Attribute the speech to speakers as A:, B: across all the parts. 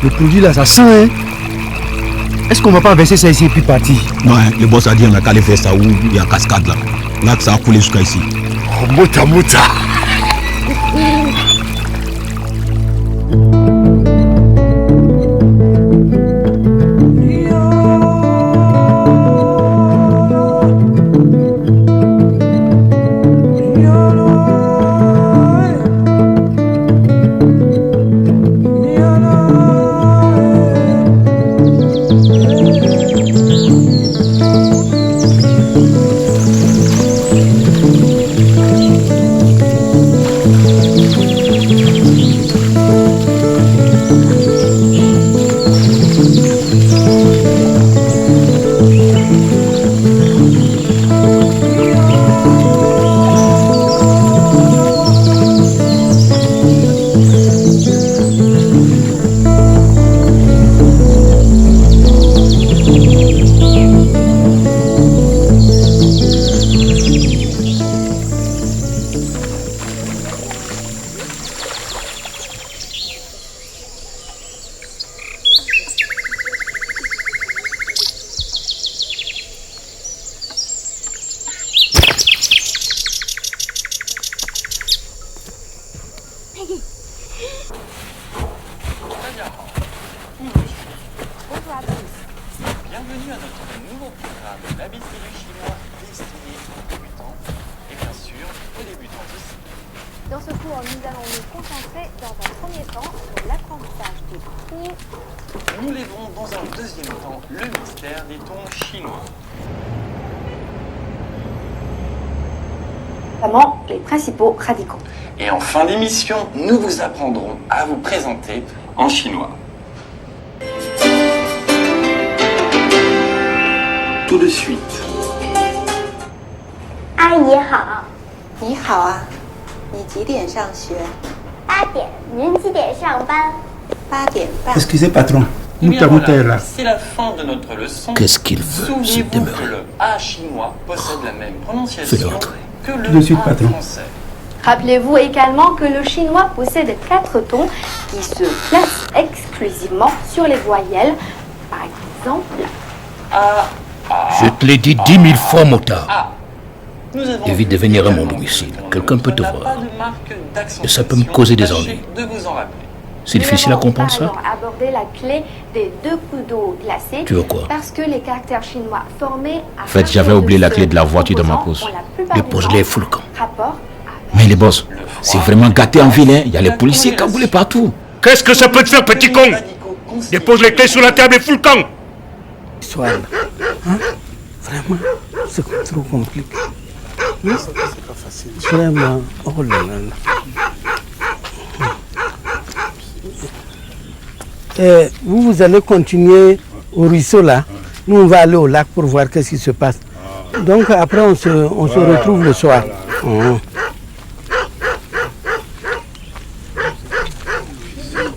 A: Le produit là, ça sent, hein. Est-ce qu'on va pas verser ça ici et puis partir?
B: Non, hein, le boss a dit on a qu'à aller faire ça où il y a cascade là. Là que ça a coulé jusqu'à ici.
A: Oh, mota mota.
C: Bienvenue à notre nouveau programme l'ABC du chinois destiné aux débutants et bien sûr aux débutants aussi.
D: Dans ce cours, nous allons nous concentrer dans un premier temps sur l'apprentissage des tons.
C: Nous lèverons dans un deuxième temps le mystère des tons chinois.
D: Notamment les principaux radicaux.
C: Et en fin d'émission, nous vous apprendrons à vous présenter en chinois. Tout de suite.
E: 阿姨好，
F: 你好啊，你几点上学
E: 8点，您几点上班
F: ？8点半。
A: Excusez, patron.
C: Eh bien,
A: Mouta mouta
C: voilà,
A: est là.
C: c'est la fin de notre leçon.
B: Qu'est-ce qu'il veut, ce
C: Souvenez-vous que
B: demeuré?
C: le A chinois possède la même prononciation
B: Fais-le rentrer.
C: que le
A: Tout de suite,
C: A
A: patron.
C: français.
D: Rappelez-vous également que le chinois possède 4 tons qui se placent exclusivement sur les voyelles. Par exemple,
C: A,
B: Je te l'ai dit 10 000 fois, Mota.
C: A. Nous avons
B: Évite
C: vu
B: de venir à mon
C: également
B: domicile.
C: que
B: Quelqu'un peut te
C: n'a
B: voir.
C: pas de marque d'accentuation.
B: Et ça peut me causer des
C: Tâchez
B: ennuis.
C: de vous en rappeler.
B: C'est difficile à comprendre ça?
D: Nous avons abordé la clé des 2 coups d'eau glacés.
B: Tu veux quoi?
D: Parce que les caractères chinois formés à
B: En fait,
D: partir
B: j'avais oublié
D: de
B: la
D: ce
B: clé de la voiture dans ma
D: composant
B: poche.
D: ont la plupart du
B: Dépose-les
D: temps
B: fous le camp.
D: rapport
B: Mais les boss, c'est vraiment gâté en ville, hein. Il y a les policiers camboulés partout.
G: Qu'est-ce que ça peut te faire, petit con? Dépose les clés sur la table et fous le camp.
A: Histoire là. Hein? Vraiment, c'est trop compliqué. Hein? Vraiment, oh là là. Vous allez continuer au ruisseau là. Nous, on va aller au lac pour voir qu'est-ce qui se passe. Donc après, on se retrouve le soir. Oh.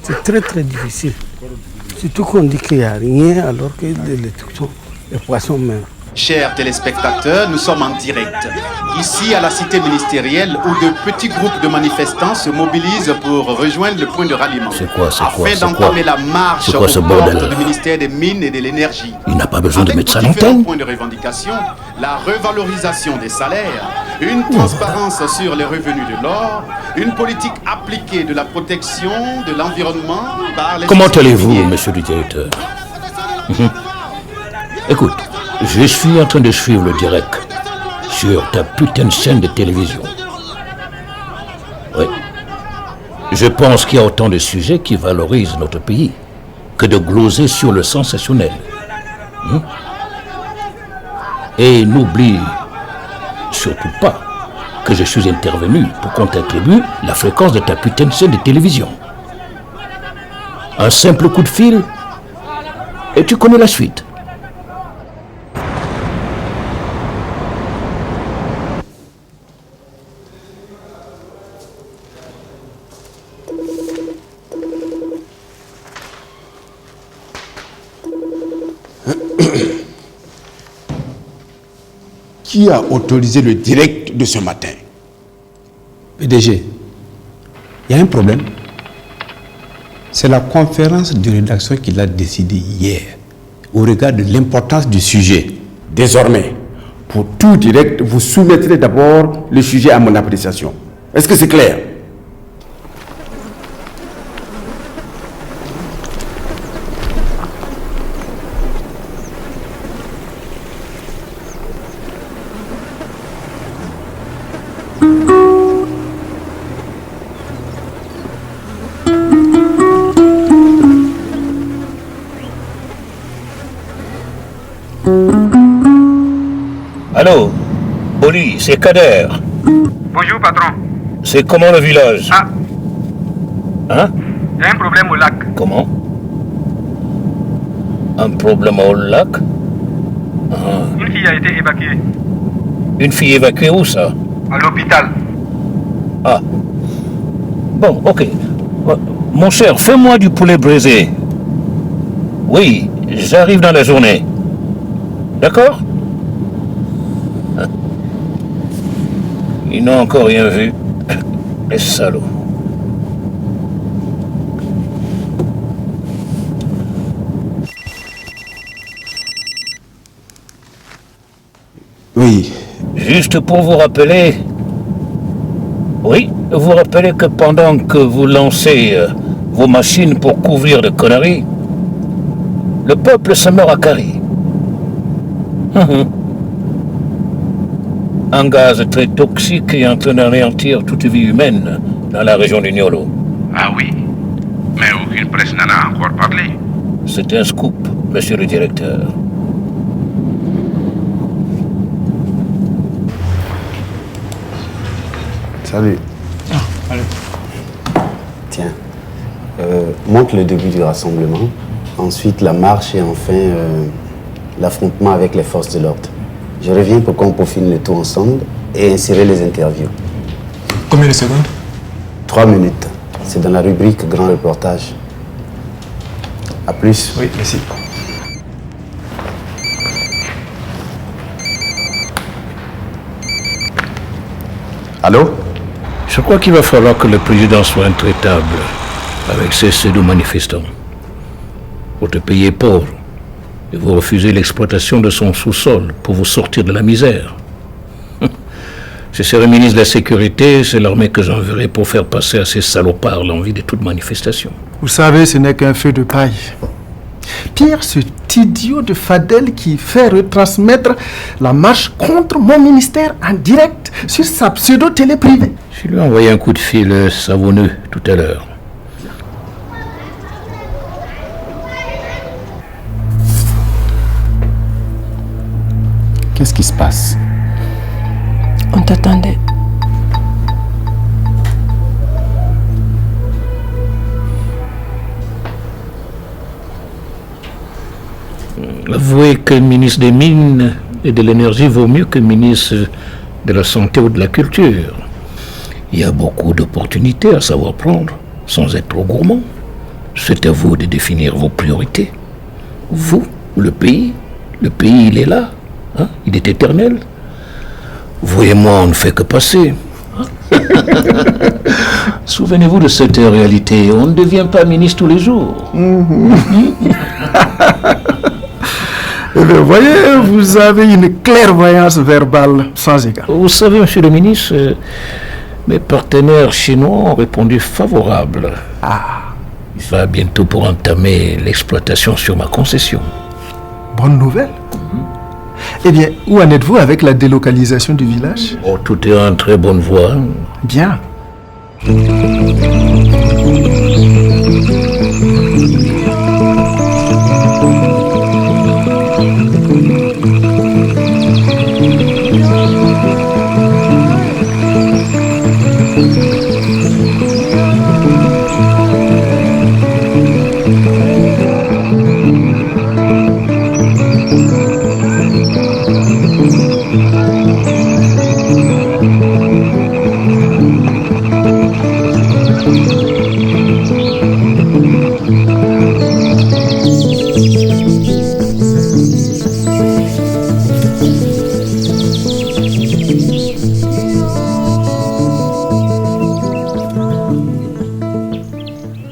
A: C'est très très difficile. Surtout qu'on dit qu'il n'y a rien alors que les poissons meurent.
H: Chers téléspectateurs, nous sommes en direct, ici à la cité ministérielle où de petits groupes de manifestants se mobilisent pour rejoindre le point de ralliement.
B: C'est quoi,
H: afin d'entamer la marche
B: C'est quoi
H: aux
B: ce
H: portes
B: bordel?
H: du ministère des Mines et de l'Énergie.
B: Il n'a pas besoin de
H: Avec
B: mettre ça à
H: différents
B: l'antenne.
H: points de revendication, la revalorisation des salaires, une transparence sur les revenus de l'or, une politique appliquée de la protection de l'environnement par les...
B: Comment
H: sociétés
B: allez-vous,
H: minières.
B: monsieur le directeur? Écoute, je suis en train de suivre le direct sur ta putain de chaîne de télévision. Oui. Je pense qu'il y a autant de sujets qui valorisent notre pays que de gloser sur le sensationnel. Et n'oublie surtout pas que je suis intervenu pour qu'on t'attribue la fréquence de ta putain de chaîne de télévision. Un simple coup de fil et tu connais la suite.
I: Qui a autorisé le direct de ce matin?
B: PDG, il y a un problème.
I: C'est la conférence de rédaction qui l'a décidé hier, au regard de l'importance du sujet.
J: Désormais, pour tout direct, vous soumettrez d'abord le sujet à mon appréciation. Est-ce que c'est clair?
B: Allô, Oli, c'est Kader.
K: Bonjour, patron.
B: C'est comment le village?
K: Ah.
B: Hein?
K: Il y a un problème au lac.
B: Comment? Un problème au lac? Ah.
K: Une fille a été évacuée.
B: Une fille évacuée où ça?
K: À l'hôpital.
B: Ah. Bon, ok. Mon cher, fais-moi du poulet braisé. Oui, j'arrive dans la journée. D'accord? Ils n'ont encore rien vu. Les salauds.
J: Oui.
B: Juste pour vous rappeler... Oui, vous rappelez que pendant que vous lancez vos machines pour couvrir de conneries, le peuple se meurt à carré. Un gaz très toxique et en train d'anéantir toute vie humaine dans la région du Niolo.
G: Ah oui, mais aucune presse n'en a encore parlé.
B: C'est un scoop, monsieur le directeur.
H: Salut.
L: Allez.
H: Tiens, montre le début du rassemblement, ensuite la marche et enfin l'affrontement avec les forces de l'ordre. Je reviens pour qu'on peaufine le tout ensemble et insérer les interviews.
L: Combien de secondes?
H: 3 minutes. C'est dans la rubrique Grand Reportage. A plus.
L: Oui, merci.
H: Allô?
B: Je crois qu'il va falloir que le président soit intraitable avec ces pseudo-manifestants. Pour te payer pauvre, et vous refusez l'exploitation de son sous-sol pour vous sortir de la misère. Si c'est le ministre de la Sécurité, c'est l'armée que j'enverrai pour faire passer à ces salopards l'envie de toute manifestation.
M: Vous savez, ce n'est qu'un feu de paille. Pire, cet idiot de Fadel qui fait retransmettre la marche contre mon ministère en direct sur sa pseudo-télé privée.
B: Je lui ai envoyé un coup de fil savonneux tout à l'heure.
I: Qu'est-ce qui se passe?
N: On t'attendait.
B: Avouez que le ministre des Mines et de l'Énergie vaut mieux que le ministre de la Santé ou de la Culture. Il y a beaucoup d'opportunités à savoir prendre, sans être trop gourmand. C'est à vous de définir vos priorités. Vous, le pays, il est là, hein? Il est éternel. Vous et moi, on ne fait que passer. Souvenez-vous de cette réalité, on ne devient pas ministre tous les jours.
M: Eh bien, voyez, vous avez une clairvoyance verbale sans égard.
B: Vous savez, monsieur le ministre, mes partenaires chinois ont répondu favorable. Il va bientôt pour entamer l'exploitation sur ma concession.
M: Bonne nouvelle. Eh bien, où en êtes-vous avec la délocalisation du village?
B: Oh, tout est en très bonne voie.
M: Bien.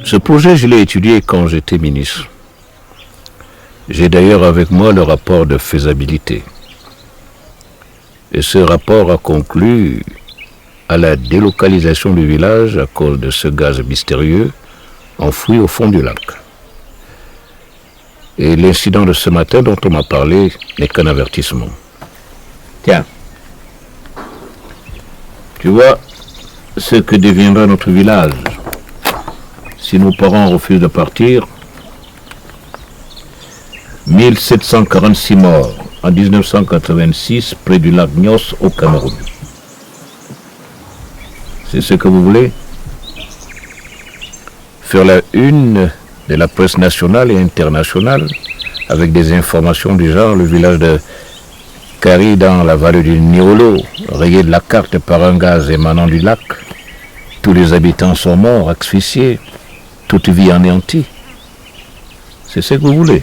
B: Ce projet, je l'ai étudié quand j'étais ministre. J'ai d'ailleurs avec moi le rapport de faisabilité. Et ce rapport a conclu à la délocalisation du village à cause de ce gaz mystérieux enfoui au fond du lac. Et l'incident de ce matin dont on m'a parlé n'est qu'un avertissement. Tiens, tu vois ce que deviendra notre village si nos parents refusent de partir. 1746 morts en 1986 près du lac Nyos au Cameroun. C'est ce que vous voulez? Faire la une de la presse nationale et internationale avec des informations du genre le village de Kari dans la vallée du Niolo, rayé de la carte par un gaz émanant du lac. Tous les habitants sont morts, asphyxiés, toute vie anéantie. C'est ce que vous voulez?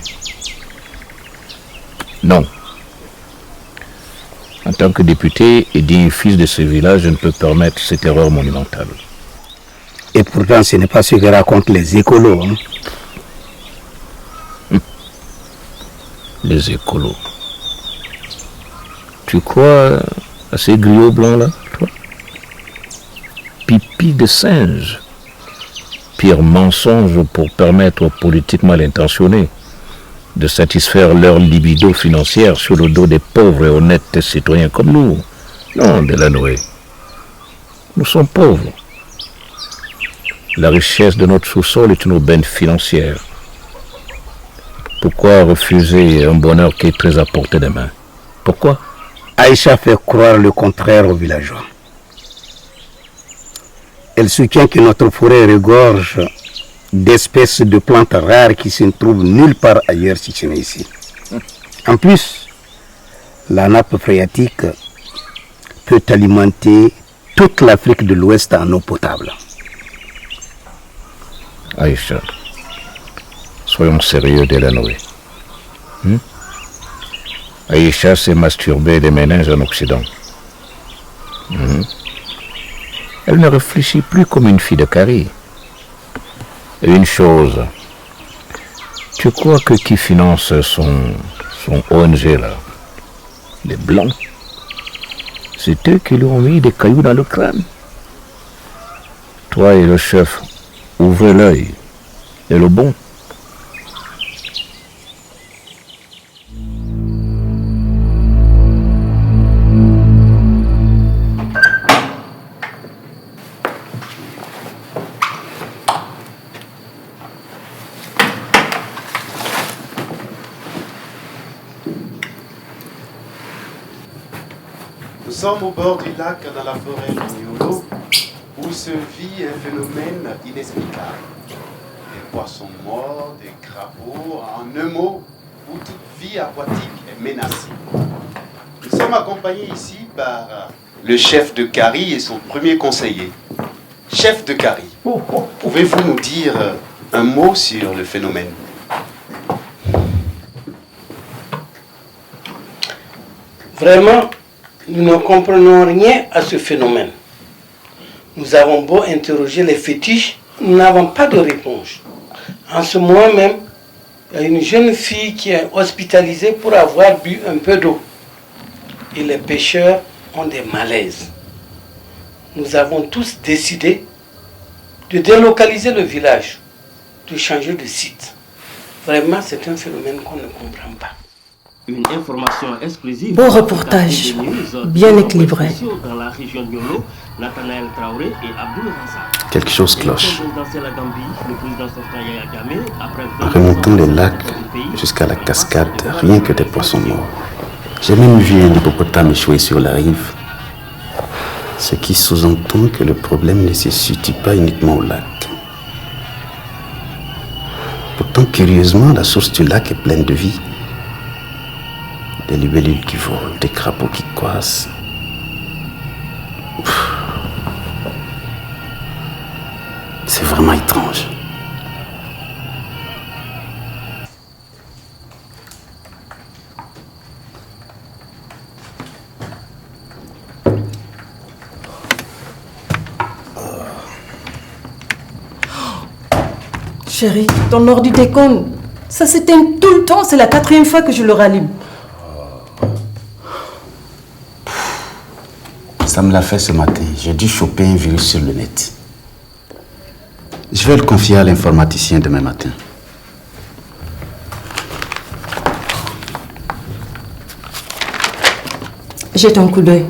B: Non. En tant que député et digne fils de ce village, je ne peux permettre cette erreur monumentale.
A: Et pourtant, ce n'est pas ce que racontent les écolos. Hein.
B: Les écolos. Tu crois à ces griots blancs-là, toi? Pipi de singe. Pire mensonge pour permettre aux politiques mal intentionnés de satisfaire leur libido financière sur le dos des pauvres et honnêtes citoyens comme nous. Non, Delanoë. Nous sommes pauvres. La richesse de notre sous-sol est une aubaine financière. Pourquoi refuser un bonheur qui est très à portée des mains? Pourquoi?
A: Aïcha fait croire le contraire aux villageois. Elle soutient que notre forêt regorge d'espèces de plantes rares qui se trouvent nulle part ailleurs si ce n'est ici. En plus, la nappe phréatique peut alimenter toute l'Afrique de l'Ouest en eau potable.
B: Aïcha, soyons sérieux, Delanoë. Aïcha s'est masturbée des méninges en Occident. Elle ne réfléchit plus comme une fille de Kari. Et une chose, tu crois que qui finance son ONG là, les Blancs, c'est eux qui lui ont mis des cailloux dans le crâne. Toi et le chef, ouvrez l'œil et le bon.
H: Nous sommes au bord du lac dans la forêt de Niolo où se vit un phénomène inexplicable. Des poissons morts, des crapauds, en un mot, où toute vie aquatique est menacée. Nous sommes accompagnés ici par le chef de Kari et son premier conseiller. Chef de Kari, pouvez-vous nous dire un mot sur le phénomène?
A: Vraiment, nous ne comprenons rien à ce phénomène. Nous avons beau interroger les fétiches, nous n'avons pas de réponse. En ce moment même, il y a une jeune fille qui est hospitalisée pour avoir bu un peu d'eau. Et les pêcheurs ont des malaises. Nous avons tous décidé de délocaliser le village, de changer de site. Vraiment, c'est un phénomène qu'on ne comprend pas.
O: Une information exclusive.
N: Beau reportage, bien équilibré.
O: Dans la région de Yolo, Nathanaël Traoré et Abdoul Razak.
H: Quelque chose cloche. En remontant les lacs jusqu'à la cascade, rien que des poissons morts. J'ai même vu un hippopotame échouer sur la rive. Ce qui sous-entend que le problème ne se situe pas uniquement au lac. Pourtant, curieusement, la source du lac est pleine de vie. Des libellules qui volent, des crapauds qui coincent. C'est vraiment étrange.
N: Chérie, ton ordi déconne. Ça s'éteint tout le temps. C'est la 4e fois que je le rallume.
H: Ça me l'a fait ce matin. J'ai dû choper un virus sur le net. Je vais le confier à l'informaticien demain matin.
N: Jette un coup d'œil.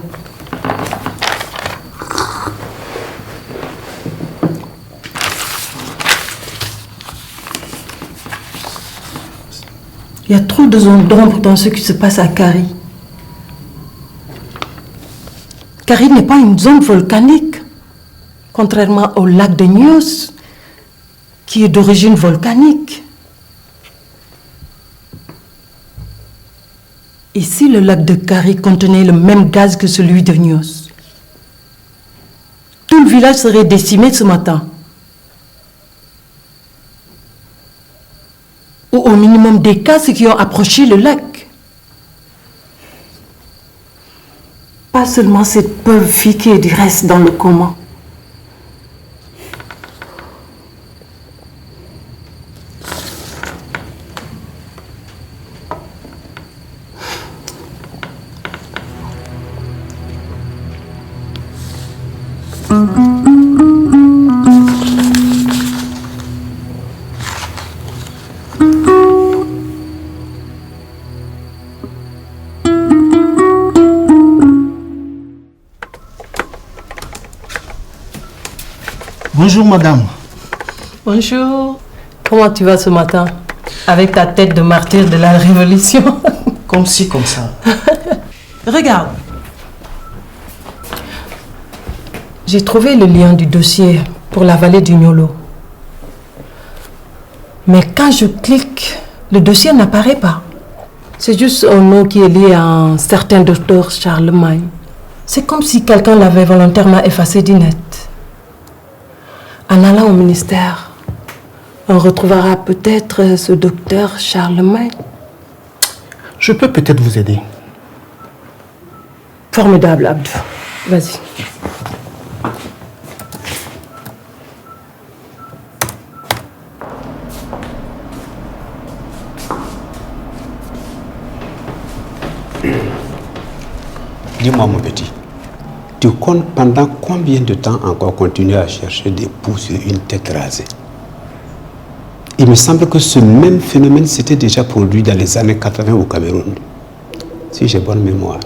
N: Il y a trop de zones d'ombre dans ce qui se passe à Kari. Kari n'est pas une zone volcanique, contrairement au lac de Nyos, qui est d'origine volcanique. Ici, le lac de Kari contenait le même gaz que celui de Nyos. Tout le village serait décimé ce matin. Ou au minimum des cas, ceux qui ont approché le lac. Pas seulement cette pauvre fille qui est du reste dans le coma.
M: Bonjour madame.
N: Bonjour. Comment tu vas ce matin? Avec ta tête de martyr de la Révolution.
M: Comme ci, comme ça.
N: Regarde. J'ai trouvé le lien du dossier pour la vallée du Niolo. Mais quand je clique, le dossier n'apparaît pas. C'est juste un nom qui est lié à un certain docteur Charlemagne. C'est comme si quelqu'un l'avait volontairement effacé du net. En allant au ministère, on retrouvera peut-être ce docteur Charlemagne.
M: Je peux peut-être vous aider.
N: Formidable, Abdou. Vas-y.
I: Dis-moi, mon petit, tu comptes pendant combien de temps encore continuer à chercher des poux sur une tête rasée? Il me semble que ce même phénomène s'était déjà produit dans les années 80 au Cameroun, si j'ai bonne mémoire.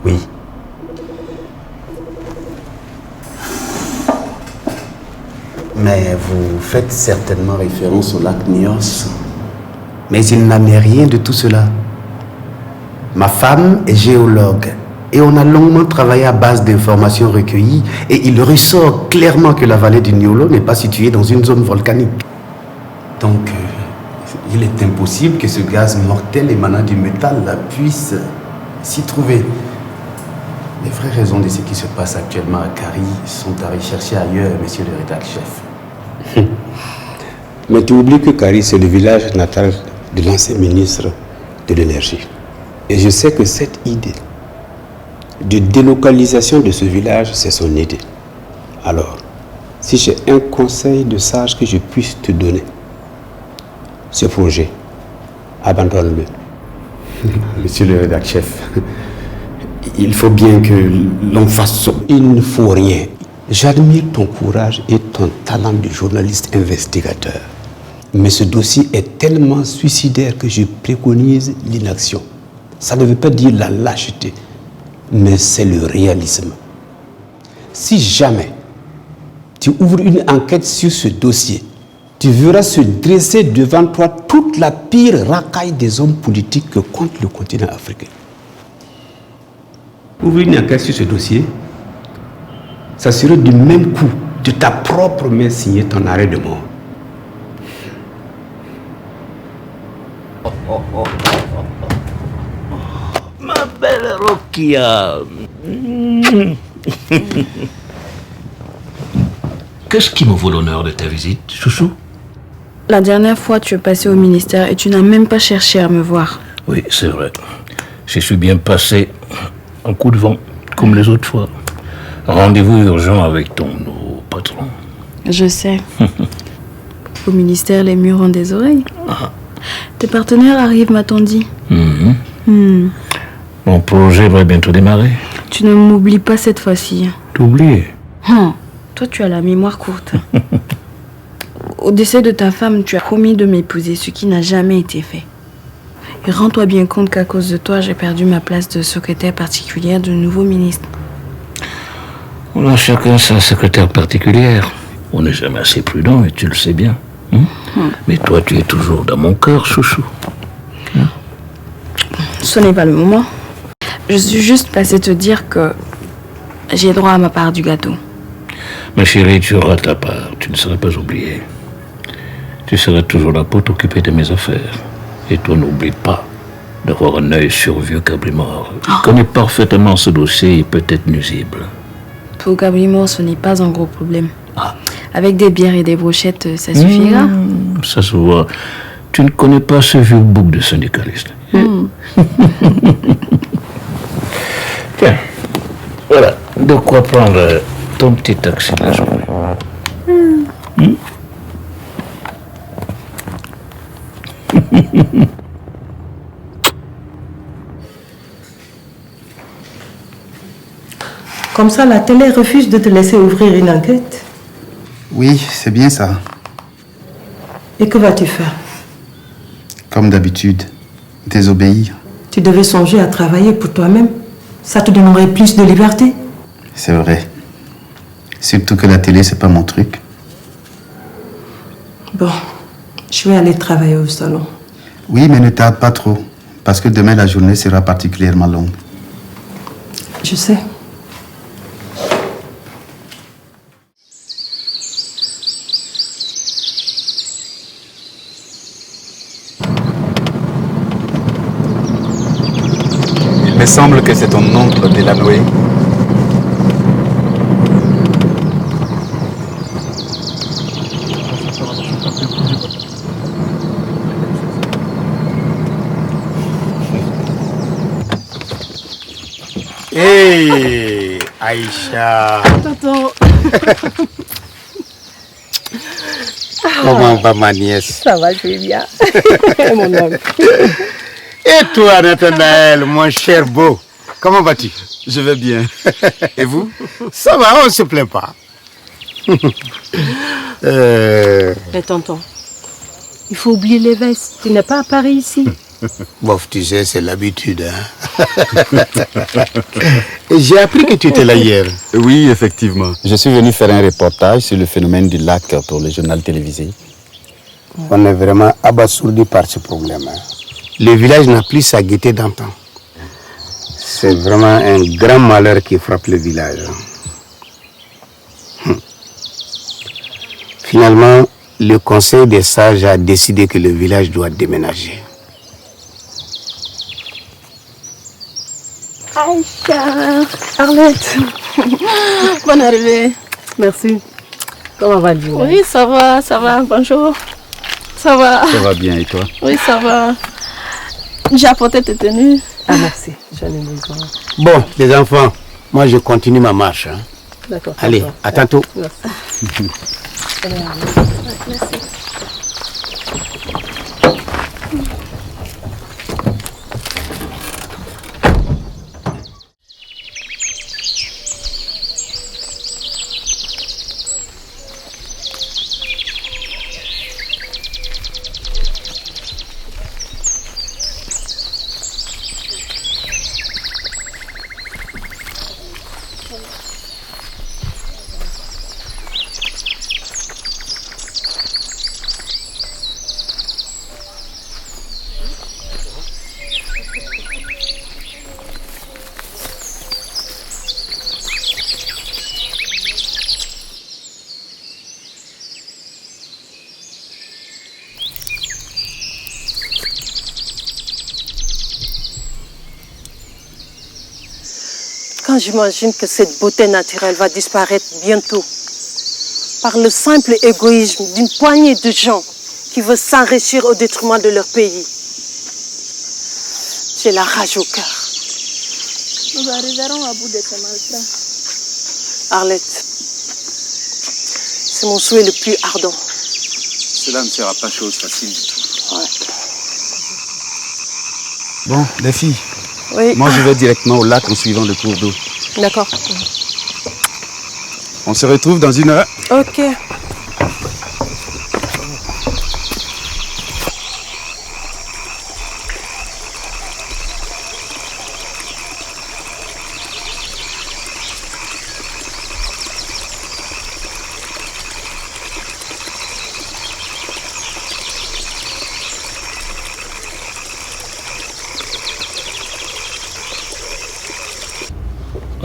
H: Oui. Mais vous faites certainement référence au lac Nyos. Mais il n'en est rien de tout cela. Ma femme est géologue et on a longuement travaillé à base d'informations recueillies et il ressort clairement que la vallée du Niolo n'est pas située dans une zone volcanique. Donc, il est impossible que ce gaz mortel émanant du métal puisse s'y trouver. Les vraies raisons de ce qui se passe actuellement à Kari sont à rechercher ailleurs, monsieur le rédacteur-chef.
I: Mais tu oublies que Kari, c'est le village natal de l'ancien ministre de l'énergie. Et je sais que cette idée de délocalisation de ce village, c'est son idée. Alors, si j'ai un conseil de sage que je puisse te donner, ce projet, abandonne-le.
H: Monsieur le rédacteur-chef, il faut bien que l'on fasse...
I: Il ne faut rien. J'admire ton courage et ton talent de journaliste investigateur. Mais ce dossier est tellement suicidaire que je préconise l'inaction. Ça ne veut pas dire la lâcheté, mais c'est le réalisme. Si jamais tu ouvres une enquête sur ce dossier, tu verras se dresser devant toi toute la pire racaille des hommes politiques que compte le continent africain. Ouvre une enquête sur ce dossier, ça serait du même coup de ta propre main signer ton arrêt de mort.
B: Ma belle Rokia. Qu'est-ce qui me vaut l'honneur de ta visite, chouchou?
P: La dernière fois, tu es passé au ministère et tu n'as même pas cherché à me voir.
B: Oui, c'est vrai. Je suis bien passé en coup de vent, comme les autres fois. Rendez-vous urgent avec ton nouveau patron.
P: Je sais. Au ministère, les murs ont des oreilles. Tes partenaires arrivent, m'a-t-on dit.
B: Mon projet va bientôt démarrer.
P: Tu ne m'oublies pas cette fois-ci.
B: T'oublies?
P: Toi, tu as la mémoire courte. Au décès de ta femme, tu as promis de m'épouser, ce qui n'a jamais été fait. Et rends-toi bien compte qu'à cause de toi, j'ai perdu ma place de secrétaire particulière du nouveau ministre.
B: On a chacun sa secrétaire particulière. On n'est jamais assez prudent et tu le sais bien. Mais toi, tu es toujours dans mon cœur, chouchou.
P: Ce n'est pas le moment. Je suis juste passée te dire que j'ai droit à ma part du gâteau.
B: Ma chérie, tu auras ta part. Tu ne seras pas oubliée. Tu seras toujours là pour t'occuper de mes affaires. Et toi, n'oublie pas d'avoir un œil sur vieux Cabrimore. Il connaît parfaitement ce dossier et peut être nuisible.
P: Pour Cabrimore, ce n'est pas un gros problème. Avec des bières et des brochettes, ça suffira.
B: Ça se voit. Tu ne connais pas ce vieux bouc de syndicaliste. Tiens, voilà, de quoi prendre ton petit taxi de la journée.
N: Comme ça, la télé refuse de te laisser ouvrir une enquête.
H: Oui, c'est bien ça.
N: Et que vas-tu faire?
H: Comme d'habitude, désobéir.
N: Tu devais songer à travailler pour toi-même. Ça te donnerait plus de liberté.
H: C'est vrai. Surtout que la télé, c'est pas mon truc.
N: Bon, je vais aller travailler au salon.
H: Oui, mais ne tarde pas trop. Parce que demain, la journée sera particulièrement longue.
N: Je sais.
H: Il me semble que c'est ton oncle Delanoë.
Q: Hey, Aïcha.
F: Tonton.
Q: Comment va ma nièce?
F: Ça va, je vais bien. Mon oncle.
Q: Et toi, Nathanaël, mon cher beau, comment vas-tu?
H: Je vais bien.
Q: Et vous? Ça va, on ne se plaint pas.
F: Mais tonton, il faut oublier les vestes. Tu n'es pas à Paris ici.
Q: Bof, tu sais, c'est l'habitude. Hein? Et j'ai appris que tu étais là hier.
H: Oui, effectivement. Je suis venu faire un reportage sur le phénomène du lac pour le journal télévisé.
Q: On est vraiment abasourdi par ce problème. Hein. Le village n'a plus sa gaieté d'antan. C'est vraiment un grand malheur qui frappe le village. Finalement, le conseil des sages a décidé que le village doit déménager.
F: Aïcha, Arlette. Bonne arrivée. Merci. Comment va le village? Oui, ça va. Bonjour. Ça va.
H: Ça va bien, et toi?
F: Oui, ça va. J'ai apporté tes tenues. Ah, merci. J'en ai besoin.
Q: Bon, les enfants, moi je continue ma marche. Hein.
F: D'accord.
Q: Allez, à tantôt.
F: Merci. Merci. Quand j'imagine que cette beauté naturelle va disparaître bientôt par le simple égoïsme d'une poignée de gens qui veulent s'enrichir au détriment de leur pays, j'ai la rage au cœur.
P: Nous arriverons à bout de ce malfrat.
F: Arlette, C'est mon souhait le plus ardent.
R: Cela ne sera pas chose facile du tout.
F: Ouais.
R: Bon, les filles.
F: Oui.
R: Moi, je vais directement au lac en suivant le cours d'eau.
F: D'accord.
R: On se retrouve dans 1 heure.
F: Ok.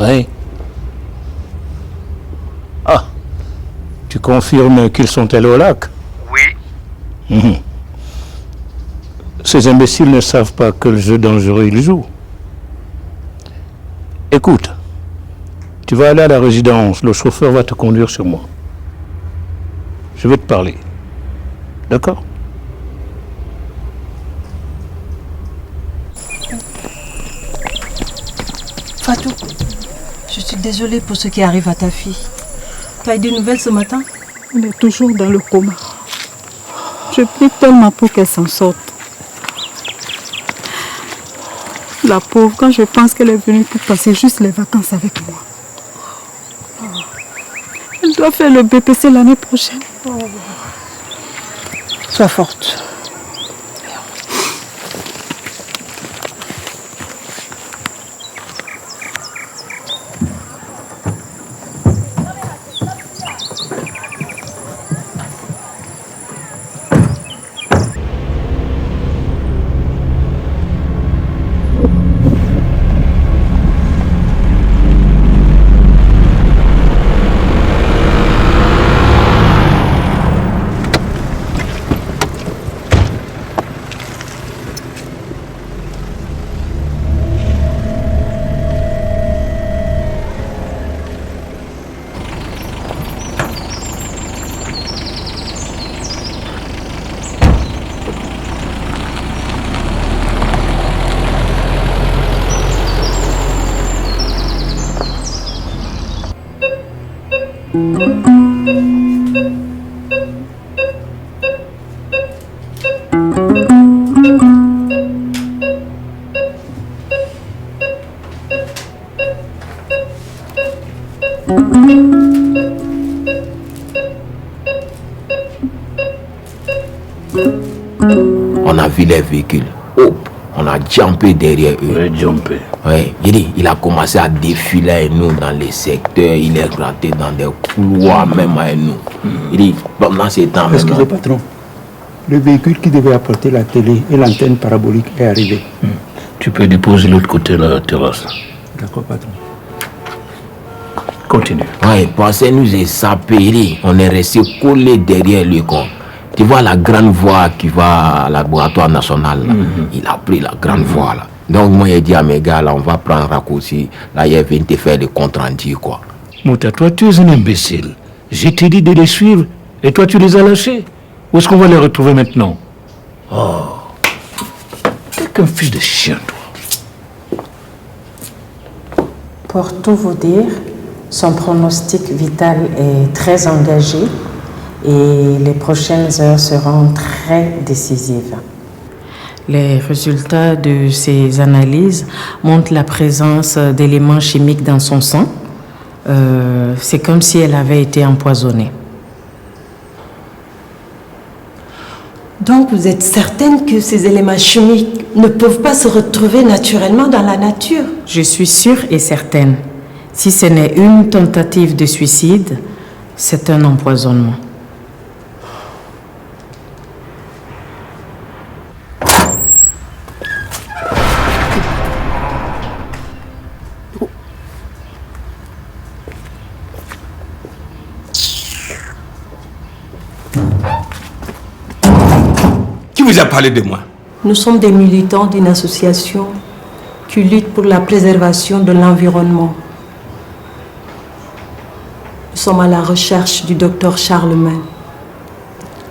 B: Oui. Ah, tu confirmes qu'ils sont allés au lac?
K: Oui.
B: Ces imbéciles ne savent pas quel jeu dangereux ils jouent. Écoute, tu vas aller à la résidence, le chauffeur va te conduire sur moi. Je vais te parler. D'accord?
N: Fatou, je suis désolée pour ce qui arrive à ta fille. Tu as eu des nouvelles ce matin?
S: Elle est toujours dans le coma. Je prie tellement pour qu'elle s'en sorte. La pauvre, quand je pense qu'elle est venue pour passer juste les vacances avec moi. Elle doit faire le BPC l'année prochaine.
N: Sois forte.
T: On a vu les véhicules. Oh, on a jumpé derrière eux.
B: Oui, jumpé.
T: Oui, il a commencé à défiler avec nous dans les secteurs. Il est rentré dans des couloirs même avec nous. Il dit, pendant ce temps
I: Excusez,
T: même.
I: patron. Le véhicule qui devait apporter la télé et l'antenne parabolique est arrivé.
B: Tu peux déposer l'autre côté de la terrasse.
I: D'accord, patron.
B: Continue.
T: Oui, parce que nous est sapé. On est resté collé derrière lui. Tu vois la grande voie qui va à laboratoire national. Là. Il a pris la grande voie là. Donc moi j'ai dit à mes gars là, on va prendre un raccourci. Là il vient te faire le compte rendu quoi.
B: Mouta, toi tu es un imbécile. Je t'ai dit de les suivre et toi tu les as lâchés. Où est-ce qu'on va les retrouver maintenant? Oh, t'es qu'un fils de chien toi.
U: Pour tout vous dire, son pronostic vital est très engagé et les prochaines heures seront très décisives. Les résultats de ces analyses montrent la présence d'éléments chimiques dans son sang. C'est comme si elle avait été empoisonnée.
N: Donc vous êtes certaine que ces éléments chimiques ne peuvent pas se retrouver naturellement dans la nature?
U: Je suis sûre et certaine. Si ce n'est une tentative de suicide, c'est un empoisonnement.
J: Qui vous a parlé de moi?
N: Nous sommes des militants d'une association qui lutte pour la préservation de l'environnement. Nous sommes à la recherche du docteur Charlemagne,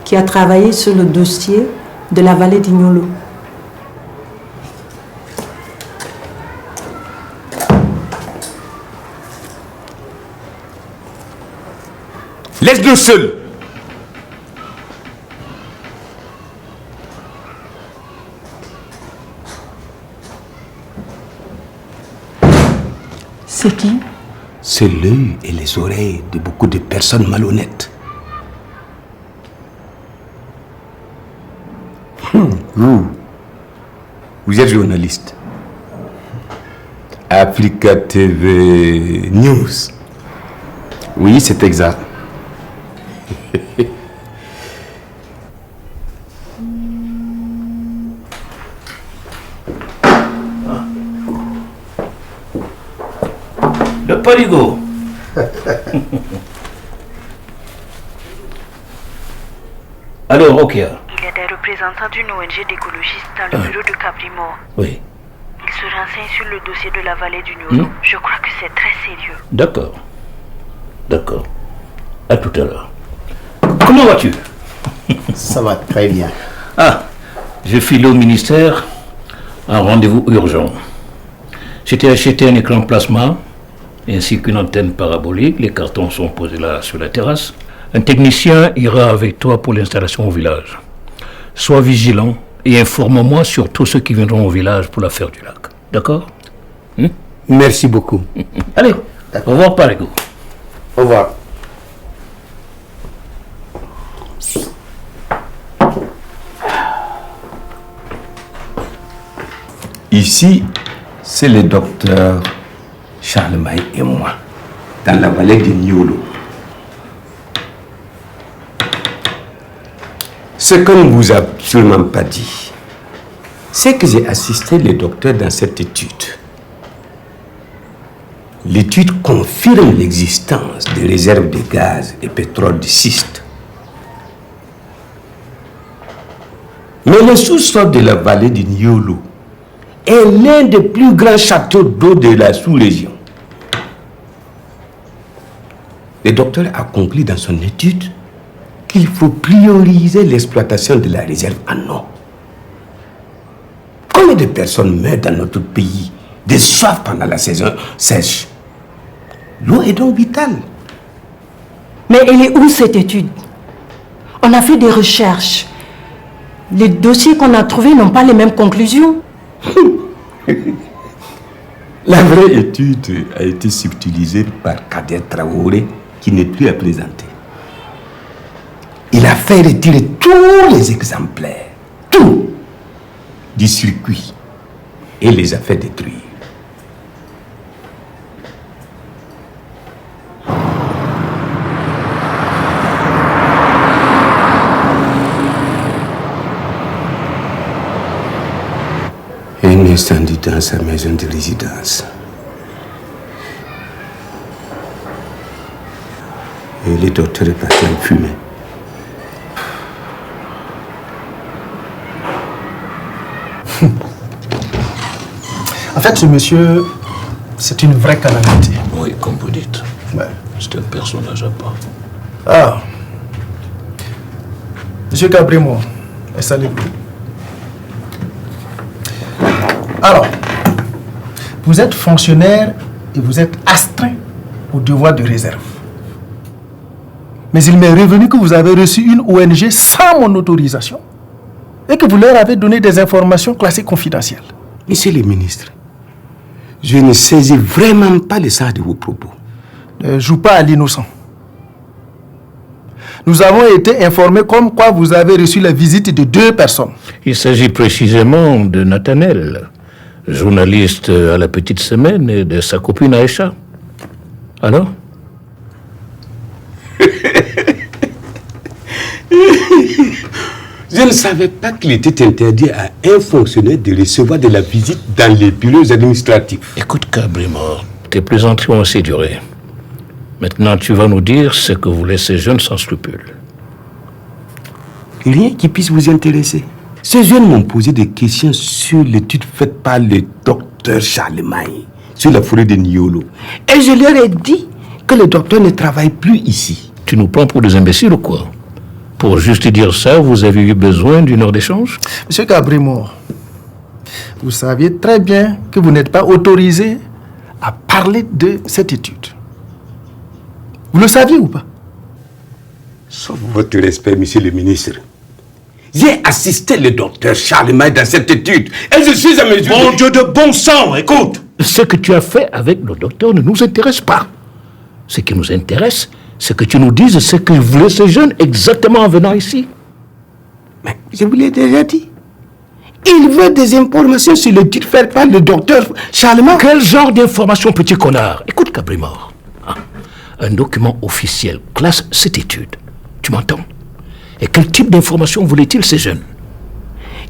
N: qui a travaillé sur le dossier de la vallée d'Ignolo.
J: Laisse-le seul.
N: C'est qui?
I: C'est l'œil et les oreilles de beaucoup de personnes malhonnêtes. Vous êtes journaliste. Africa TV News.
J: Oui, c'est exact.
B: Le parigo. Alors, ok.
E: Il y a des représentants d'une ONG d'écologistes dans le bureau de Caprimor.
B: Oui.
E: Ils se renseignent sur le dossier de la vallée du Niolo. Je crois que c'est très sérieux.
B: D'accord. D'accord. À tout à l'heure. Comment vas-tu?
H: Ça va très bien.
B: Ah, je file au ministère. Un rendez-vous urgent. J'étais acheté un écran plasma ainsi qu'une antenne parabolique. Les cartons sont posés là sur la terrasse. Un technicien ira avec toi pour l'installation au village. Sois vigilant et informe-moi sur tous ceux qui viendront au village pour l'affaire du lac. D'accord?
I: Merci beaucoup.
B: Allez, au revoir, Parigo.
H: Au revoir.
I: Ici, c'est le docteur Charlemagne et moi, dans la vallée du Niolo. Ce qu'on ne vous a sûrement pas dit, c'est que j'ai assisté le docteur dans cette étude. L'étude confirme l'existence de réserves de gaz et pétrole de schiste. Mais le sous-sol de la vallée du Niolo est l'un des plus grands châteaux d'eau de la sous-région. Le docteur a conclu dans son étude qu'il faut prioriser l'exploitation de la réserve en eau. Combien de personnes meurent dans notre pays de soif pendant la saison sèche? L'eau est donc vitale.
N: Mais elle est où cette étude? On a fait des recherches. Les dossiers qu'on a trouvés n'ont pas les mêmes conclusions.
I: La vraie étude a été subtilisée par Kader Traoré, qui n'est plus à présenter. Il a fait retirer tous les exemplaires, tout, du circuit et les a fait détruire. Un incendie dans sa maison de résidence. Et le docteur est parti en fumée.
M: En fait, ce monsieur, c'est une vraie calamité.
B: Oui, comme vous dites.
M: Ouais.
B: C'est un personnage à part.
M: Ah. Monsieur Cabrimo, installez-vous. Alors, vous êtes fonctionnaire et vous êtes astreint au devoir de réserve. Mais il m'est revenu que vous avez reçu une ONG sans mon autorisation et que vous leur avez donné des informations classées confidentielles.
I: Monsieur le ministre, je ne saisis vraiment pas le sens de vos propos.
M: Ne joue pas à l'innocent. Nous avons été informés comme quoi vous avez reçu la visite de 2 personnes.
B: Il s'agit précisément de Nathanaël, journaliste à la Petite Semaine, et de sa copine Aïcha. Alors?
I: Je ne savais pas qu'il était interdit à un fonctionnaire de recevoir de la visite dans les bureaux administratifs.
B: Écoute, Cabrimor, tes plaisanteries ont assez duré. Maintenant, tu vas nous dire ce que voulaient ces jeunes sans scrupules.
I: Rien qui puisse vous intéresser. Ces jeunes m'ont posé des questions sur l'étude faite par le docteur Charlemagne sur la forêt de Niolo. Et je leur ai dit que le docteur ne travaille plus ici.
B: Tu nous prends pour des imbéciles ou quoi? Pour juste dire ça, vous avez eu besoin d'une heure d'échange?
M: Monsieur Cabrimo, vous saviez très bien que vous n'êtes pas autorisé à parler de cette étude. Vous le saviez ou pas?
I: Sauf votre respect, monsieur le ministre. J'ai assisté le docteur Charlemagne dans cette étude et je suis à mesure...
G: Bon Dieu de bon sang, écoute.
B: Ce que tu as fait avec le docteur ne nous intéresse pas. Ce qui nous intéresse, c'est que tu nous dises ce que voulait ce jeune exactement en venant ici.
I: Mais je vous l'ai déjà dit. Il veut des informations sur le titre fait par le docteur Charlemagne.
B: Quel genre d'informations, petit connard? Écoute, Cabrimore. Un document officiel classe cette étude. Tu m'entends? Et quel type d'informations voulait-il ces jeunes?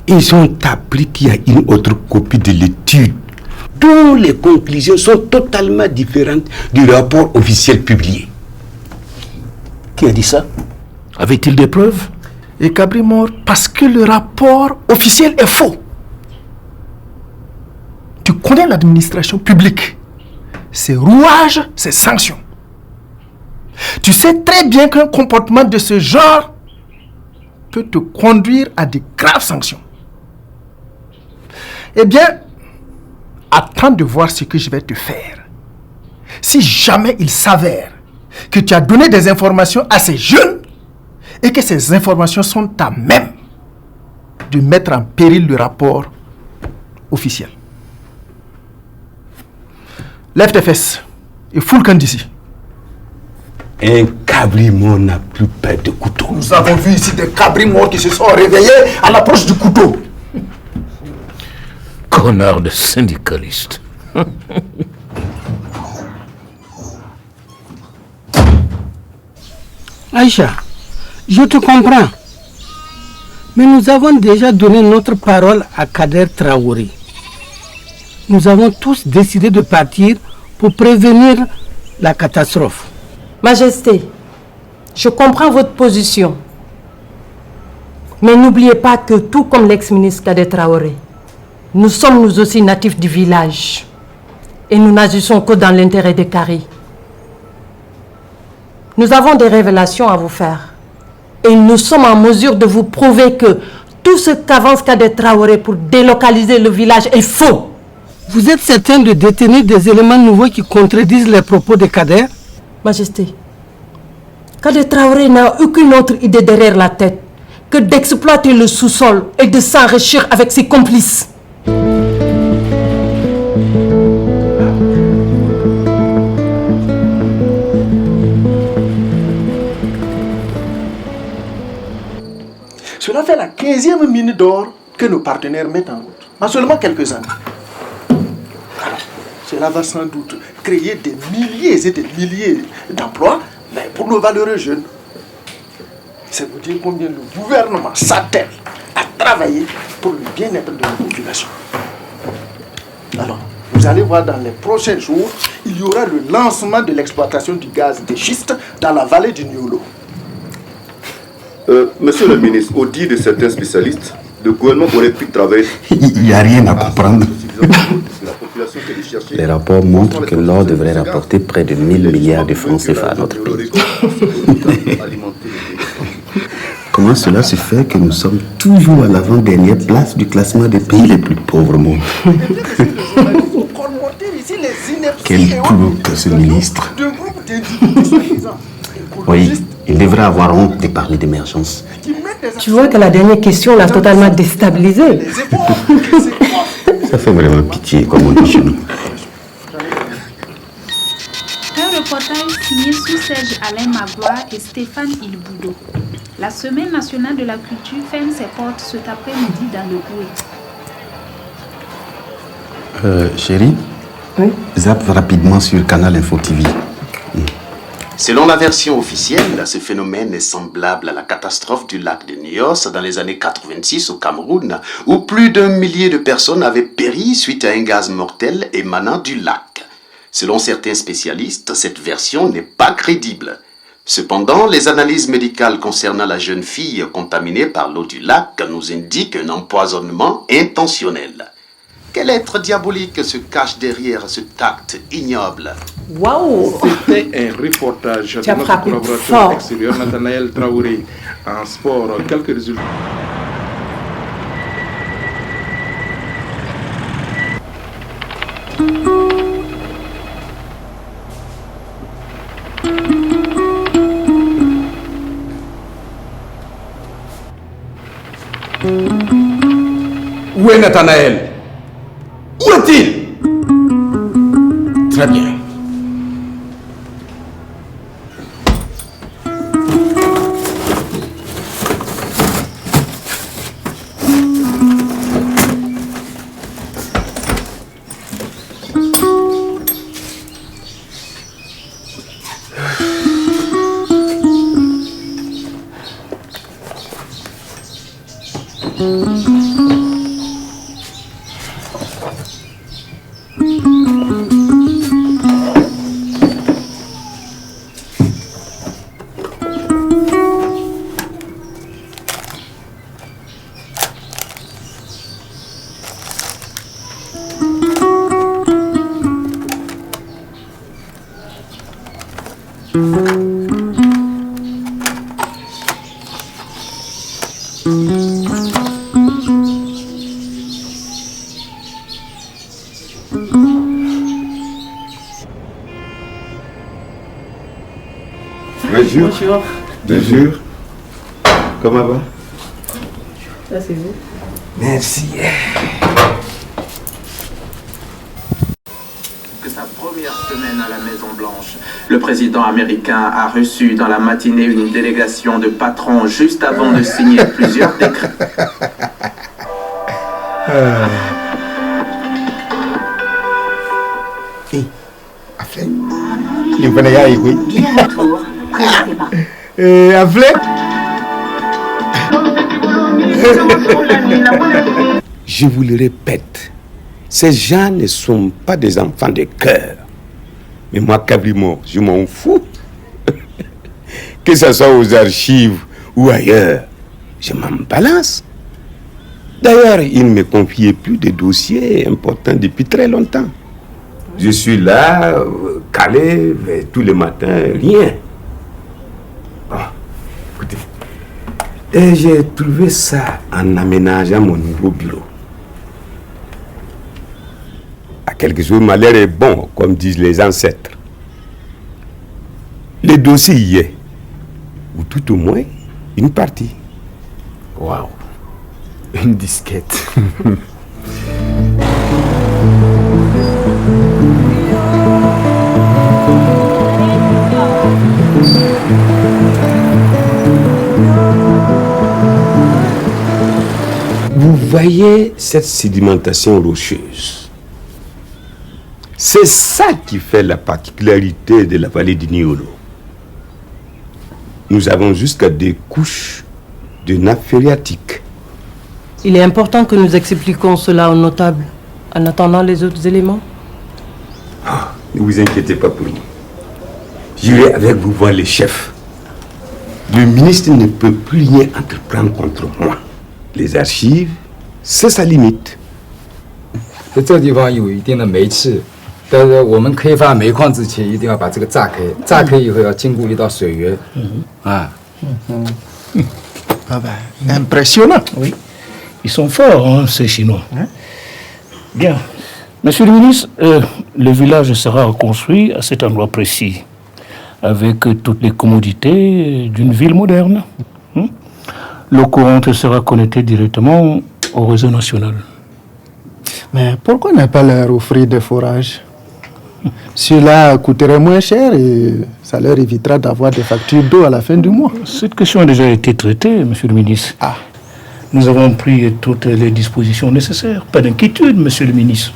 I: Ils ont appris qu'il y a une autre copie de l'étude dont les conclusions sont totalement différentes du rapport officiel publié.
B: Qui a dit ça? Avait-il des preuves?
M: Et Cabrimore, parce que le rapport officiel est faux. Tu connais l'administration publique, ses rouages, ses sanctions. Tu sais très bien qu'un comportement de ce genre peut te conduire à de graves sanctions. Eh bien, attends de voir ce que je vais te faire. Si jamais il s'avère que tu as donné des informations à ces jeunes et que ces informations sont à même de mettre en péril le rapport officiel. Lève tes fesses et fous le camp d'ici.
I: Un cabrimore n'a plus peur de couteau.
M: Nous avons vu ici des cabrimores qui se sont réveillés à l'approche du couteau.
B: Connard de syndicaliste.
A: Aïcha, je te comprends. Mais nous avons déjà donné notre parole à Kader Traoré. Nous avons tous décidé de partir pour prévenir la catastrophe.
N: Majesté, je comprends votre position. Mais n'oubliez pas que tout comme l'ex-ministre Kader Traoré, nous sommes nous aussi natifs du village. Et nous n'agissons que dans l'intérêt des Kari. Nous avons des révélations à vous faire. Et nous sommes en mesure de vous prouver que tout ce qu'avance Kader Traoré pour délocaliser le village est faux.
A: Vous êtes certain de détenir des éléments nouveaux qui contredisent les propos de Kader?
N: Majesté, Kader Traoré n'a aucune autre idée derrière la tête que d'exploiter le sous-sol et de s'enrichir avec ses complices.
M: Cela fait la 15e mine d'or que nos partenaires mettent en route, en seulement quelques années. Alors, cela va sans doute créer des milliers et des milliers d'emplois, mais pour nos valeureux jeunes. C'est vous dire combien le gouvernement s'attelle à travailler pour le bien-être de la population. Alors, vous allez voir dans les prochains jours, il y aura le lancement de l'exploitation du gaz de schiste dans la vallée du Niolo.
C: Monsieur le ministre, au dit de certains spécialistes, le gouvernement aurait pu travailler...
I: Il n'y a rien à comprendre.
H: Les rapports montrent que l'or devrait rapporter près de 1000 milliards de francs CFA à notre pays. Comment cela se fait que nous sommes toujours à l'avant-dernière place du classement des pays les plus pauvres au monde? Quel clou que ce ministre. Oui, il devrait avoir honte de parler d'émergence.
N: Tu vois que la dernière question l'a totalement déstabilisé.
H: Ça fait vraiment pitié, comme on dit chez nous.
V: Un reportage signé sous Serge Alain Magloire et Stéphane Ilboudo. La Semaine nationale de la culture ferme ses portes cet après-midi dans le Goué.
H: Chérie, oui? Zappe rapidement sur Canal Info TV.
W: Selon la version officielle, ce phénomène est semblable à la catastrophe du lac de Nyos dans les années 86 au Cameroun, où plus d'1 millier de personnes avaient péri suite à un gaz mortel émanant du lac. Selon certains spécialistes, cette version n'est pas crédible. Cependant, les analyses médicales concernant la jeune fille contaminée par l'eau du lac nous indiquent un empoisonnement intentionnel. Quel être diabolique se cache derrière cet acte ignoble?
X: Waouh! C'était un reportage de notre collaborateur extérieur Nathanaël Traoré. En sport, quelques résultats.
J: Où est Nathanaël? Où est-il? Très bien.
C: Bonjour. Bonjour. Comment va?
P: Ça, c'est vous.
C: Merci.
D: Que sa première semaine à la Maison-Blanche, le président américain a reçu dans la matinée une délégation de patrons juste avant de signer plusieurs décrets.
I: Je vous le répète, ces gens ne sont pas des enfants de cœur. Mais moi, Cabrimo, je m'en fous. Que ce soit aux archives ou ailleurs, je m'en balance. D'ailleurs, il ne me confiait plus de dossiers importants depuis très longtemps. Je suis là, calé, mais tous les matins, rien. Bon, écoutez. Et j'ai trouvé ça en aménageant mon nouveau bureau. À quelque chose, malheur est bon, comme disent les ancêtres. Le dossier y est. Ou tout au moins, une partie.
R: Waouh. Une disquette.
I: Vous voyez cette sédimentation rocheuse? C'est ça qui fait la particularité de la vallée du Niolo. Nous avons jusqu'à des couches de nappe phréatique.
N: Il est important que nous expliquions cela aux notables, en attendant les autres éléments.
I: Ne vous inquiétez pas pour nous. J'irai avec vous voir les chefs. Le ministre ne peut plus rien entreprendre contre moi. Les archives, c'est sa limite.
L: 这个地方有一定的煤气，但是我们开发煤矿之前，一定要把这个炸开，炸开以后要经过一道水源。啊。
M: Ah ben, impressionnant.
B: Oui. Ils sont forts, hein, ces Chinois. Bien. Monsieur le ministre, le village sera reconstruit à cet endroit précis, avec toutes les commodités d'une ville moderne. L'eau courante sera connectée directement au réseau national.
M: Mais pourquoi ne pas leur offrir des forages? Cela coûterait moins cher et ça leur évitera d'avoir des factures d'eau à la fin du mois.
B: Cette question a déjà été traitée, monsieur le ministre. Nous avons pris toutes les dispositions nécessaires. Pas d'inquiétude, monsieur le ministre.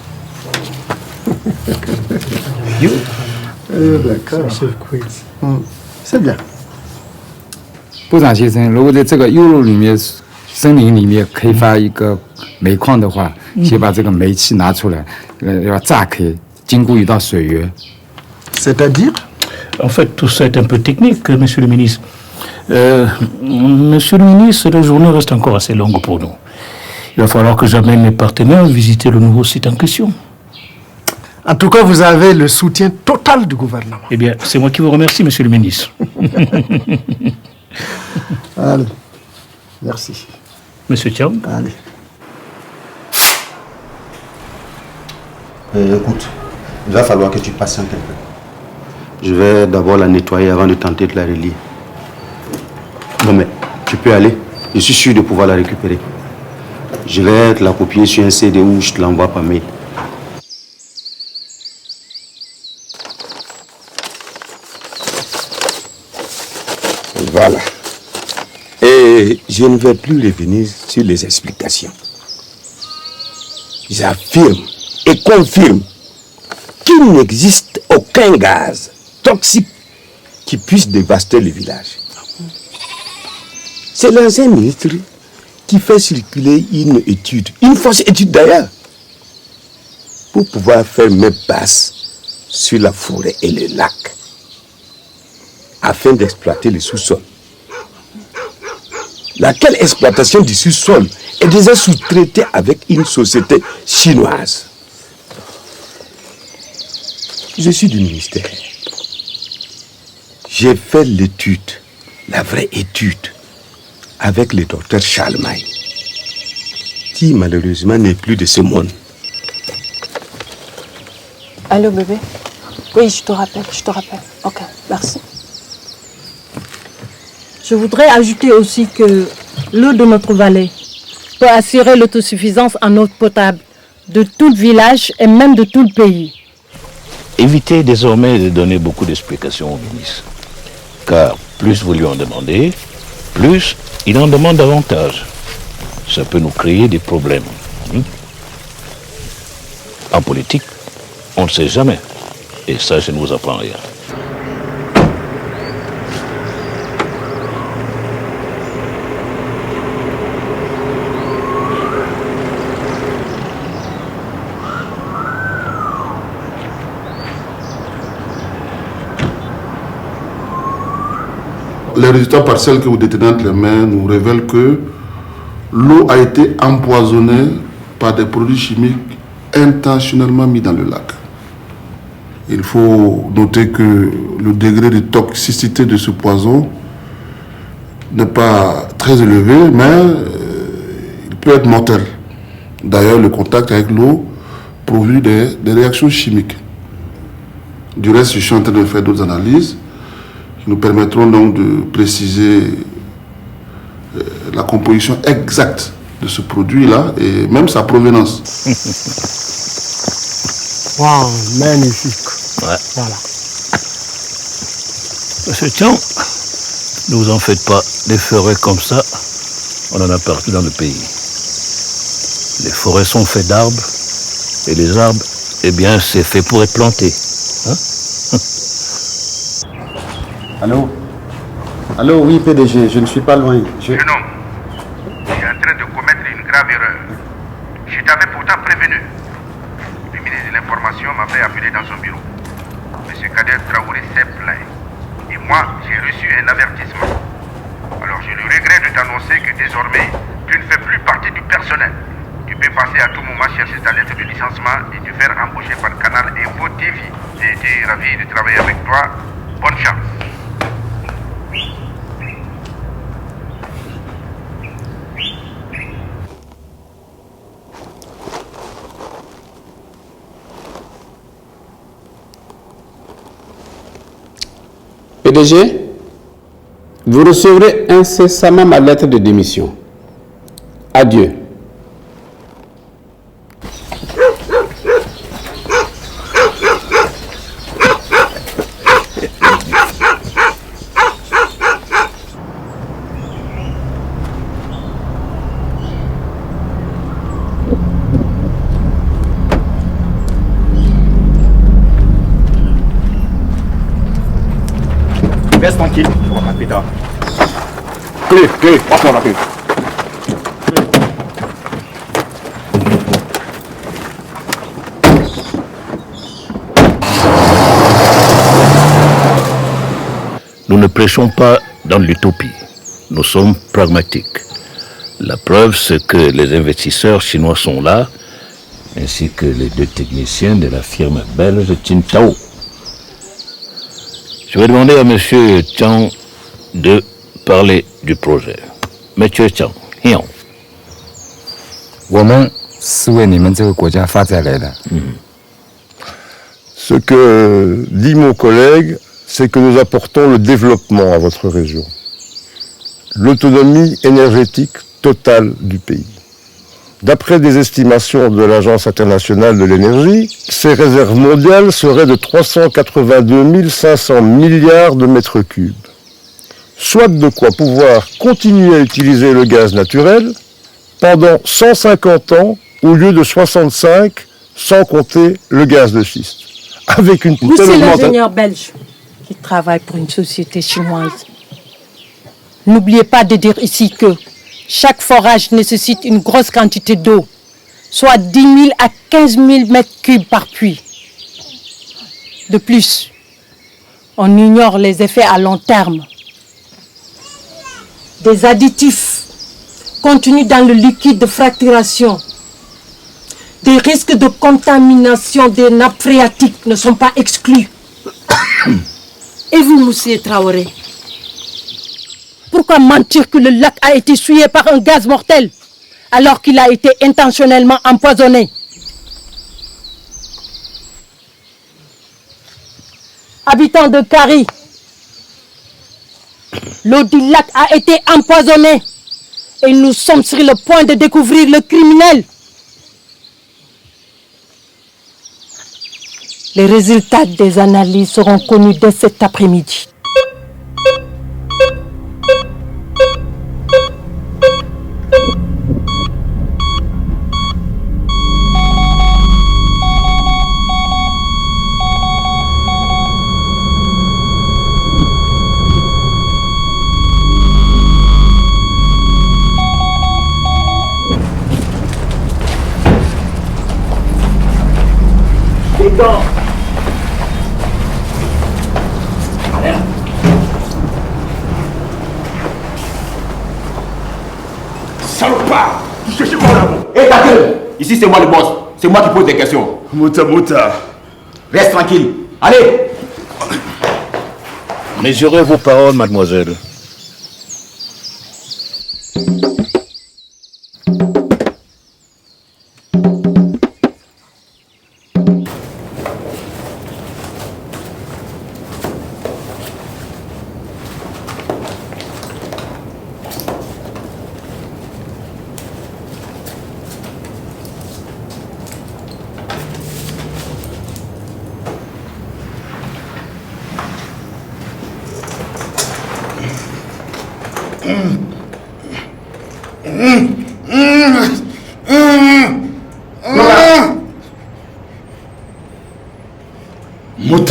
M: D'accord. C'est bien.
L: 部长先生，如果在这个优路里面、森林里面开发一个煤矿的话，先把这个煤气拿出来，要炸开，经过一道水源。
M: C'est-à-dire?
B: En fait, tout ça est un peu technique, monsieur le ministre. Monsieur le ministre, la journée reste encore assez longue pour nous. Il va falloir que j'amène mes partenaires visiter le nouveau site en question.
M: En tout cas, vous avez le soutien total du gouvernement.
B: Eh bien, c'est moi qui vous remercie, monsieur le ministre.
M: Allez, merci.
B: Monsieur Thiam.
M: Allez.
H: Écoute, il va falloir que tu patientes un peu. Je vais d'abord la nettoyer avant de tenter de la relier. Non mais, tu peux aller. Je suis sûr de pouvoir la récupérer.
F: Je vais te la copier sur un CD ou je te l'envoie par mail.
I: Voilà. Et je ne vais plus revenir sur les explications. J'affirme et confirme qu'il n'existe aucun gaz toxique qui puisse dévaster le village. C'est l'ancien ministre qui fait circuler une étude, une fausse étude d'ailleurs, pour pouvoir faire main basse sur la forêt et les lacs, afin d'exploiter le sous-sol. Laquelle exploitation du sous-sol est déjà sous-traitée avec une société chinoise. Je suis du ministère. J'ai fait l'étude, la vraie étude, avec le docteur Charlemagne, qui malheureusement n'est plus de ce monde.
N: Allô bébé? Oui, je te rappelle. Ok, merci. Je voudrais ajouter aussi que l'eau de notre vallée peut assurer l'autosuffisance en eau potable de tout le village et même de tout le pays.
B: Évitez désormais de donner beaucoup d'explications au ministre. Car plus vous lui en demandez, plus il en demande davantage. Ça peut nous créer des problèmes. En politique, on ne sait jamais. Et ça, je ne vous apprends rien.
K: Les résultats partiels que vous détenez entre les mains nous révèlent que l'eau a été empoisonnée par des produits chimiques intentionnellement mis dans le lac. Il faut noter que le degré de toxicité de ce poison n'est pas très élevé, mais il peut être mortel. D'ailleurs, le contact avec l'eau produit des réactions chimiques. Du reste, je suis en train de faire d'autres analyses qui nous permettront donc de préciser la composition exacte de ce produit-là et même sa provenance.
O: Waouh, magnifique.
B: Ouais.
O: Voilà.
B: Monsieur Tian, ne vous en faites pas, des forêts comme ça, on en a partout dans le pays. Les forêts sont faites d'arbres, et les arbres, eh bien, c'est fait pour être planté. Hein?
F: Allô? Allô, oui, PDG, je ne suis pas loin.
Q: Jeune homme, tu es en train de commettre une grave erreur. Je t'avais pourtant prévenu. Le ministre de l'Information m'avait appelé dans son bureau. M. Kader Traoré s'est plaint. Et moi, j'ai reçu un avertissement. Alors, je le regrette de t'annoncer que désormais, tu ne fais plus partie du personnel. Tu peux passer à tout moment chercher ta lettre de licenciement et te faire embaucher par Canal Info TV. J'ai été ravi de travailler avec toi. Bonne chance.
I: PDG, vous recevrez incessamment ma lettre de démission. Adieu.
J: Reste tranquille, on va pas plus tard. Clé, passe-moi la clé.
B: Nous ne prêchons pas dans l'utopie. Nous sommes pragmatiques. La preuve, c'est que les investisseurs chinois sont là, ainsi que les deux techniciens de la firme belge Tsingtao. Je vais demander à M. Chang de parler du projet. M. Chang, Hion.
L: 我们是为你们这个国家发展来的。
Y: Ce que dit mon collègue, c'est que nous apportons le développement à votre région. L'autonomie énergétique totale du pays. D'après des estimations de l'Agence internationale de l'énergie, ces réserves mondiales seraient de 382 500 milliards de mètres cubes. Soit de quoi pouvoir continuer à utiliser le gaz naturel pendant 150 ans au lieu de 65, sans compter le gaz de schiste. Avec une
E: Vous,
Y: telle
E: c'est
Y: augmentation...
E: l'ingénieur belge qui travaille pour une société chinoise. N'oubliez pas de dire ici que chaque forage nécessite une grosse quantité d'eau, soit 10 000 à 15 000 mètres cubes par puits. De plus, on ignore les effets à long terme. Des additifs contenus dans le liquide de fracturation, des risques de contamination des nappes phréatiques ne sont pas exclus. Et vous, Moussié Traoré, pourquoi mentir que le lac a été souillé par un gaz mortel alors qu'il a été intentionnellement empoisonné? Habitants de Kari, l'eau du lac a été empoisonnée et nous sommes sur le point de découvrir le criminel. Les résultats des analyses seront connus dès cet après-midi.
J: Salopard! Tu cherches quoi là-bas? Hé, ta gueule! Ici, c'est moi le boss. C'est moi qui pose des questions. Mouta. Reste tranquille. Allez!
B: Mesurez vos paroles, mademoiselle.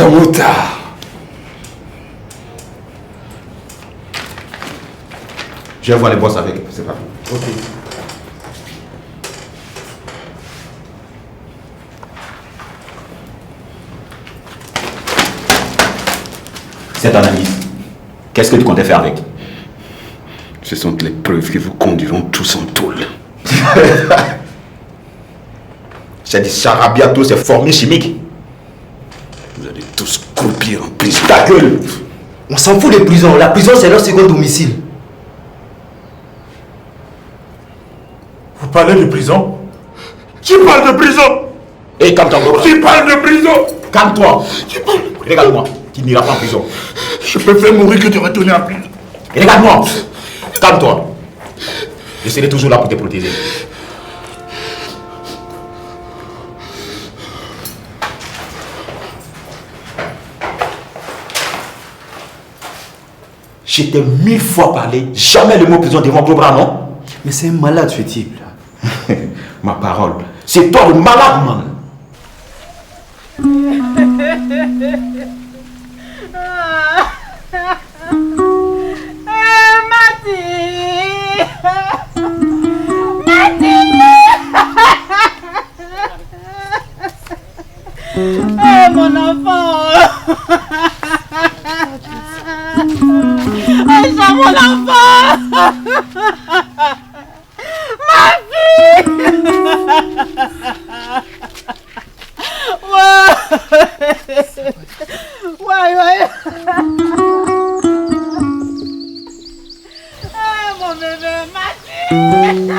J: Mouta. Je vais voir les boss avec. C'est pas tout. Ok. Cette analyse, qu'est-ce que tu comptais faire avec?
Y: Ce sont les preuves qui vous conduiront tous en tôle.
J: C'est des charabiatos, c'est formé chimique.
Y: Vous allez tous croupir en prison.
J: Ta gueule!
G: On s'en fout des prisons. La prison, c'est leur second domicile.
J: Vous parlez de prison? Qui parle de prison? Hé, calme-toi, Gora. Qui parle de prison? Calme-toi. Regarde-moi. Tu n'iras pas en prison. Je préfère mourir que de retourner en prison. Regarde-moi. Calme-toi. Je serai toujours là pour te protéger. Je t'ai 1000 fois parlé, jamais le mot prison devant vos bras, non?
G: Mais c'est un malade ce type là.
J: Ma parole, c'est toi le malade, man.
E: Mon enfant. Aïcha, mon enfant. Ma fille. Ouais. Ah, mon bébé, ma fille.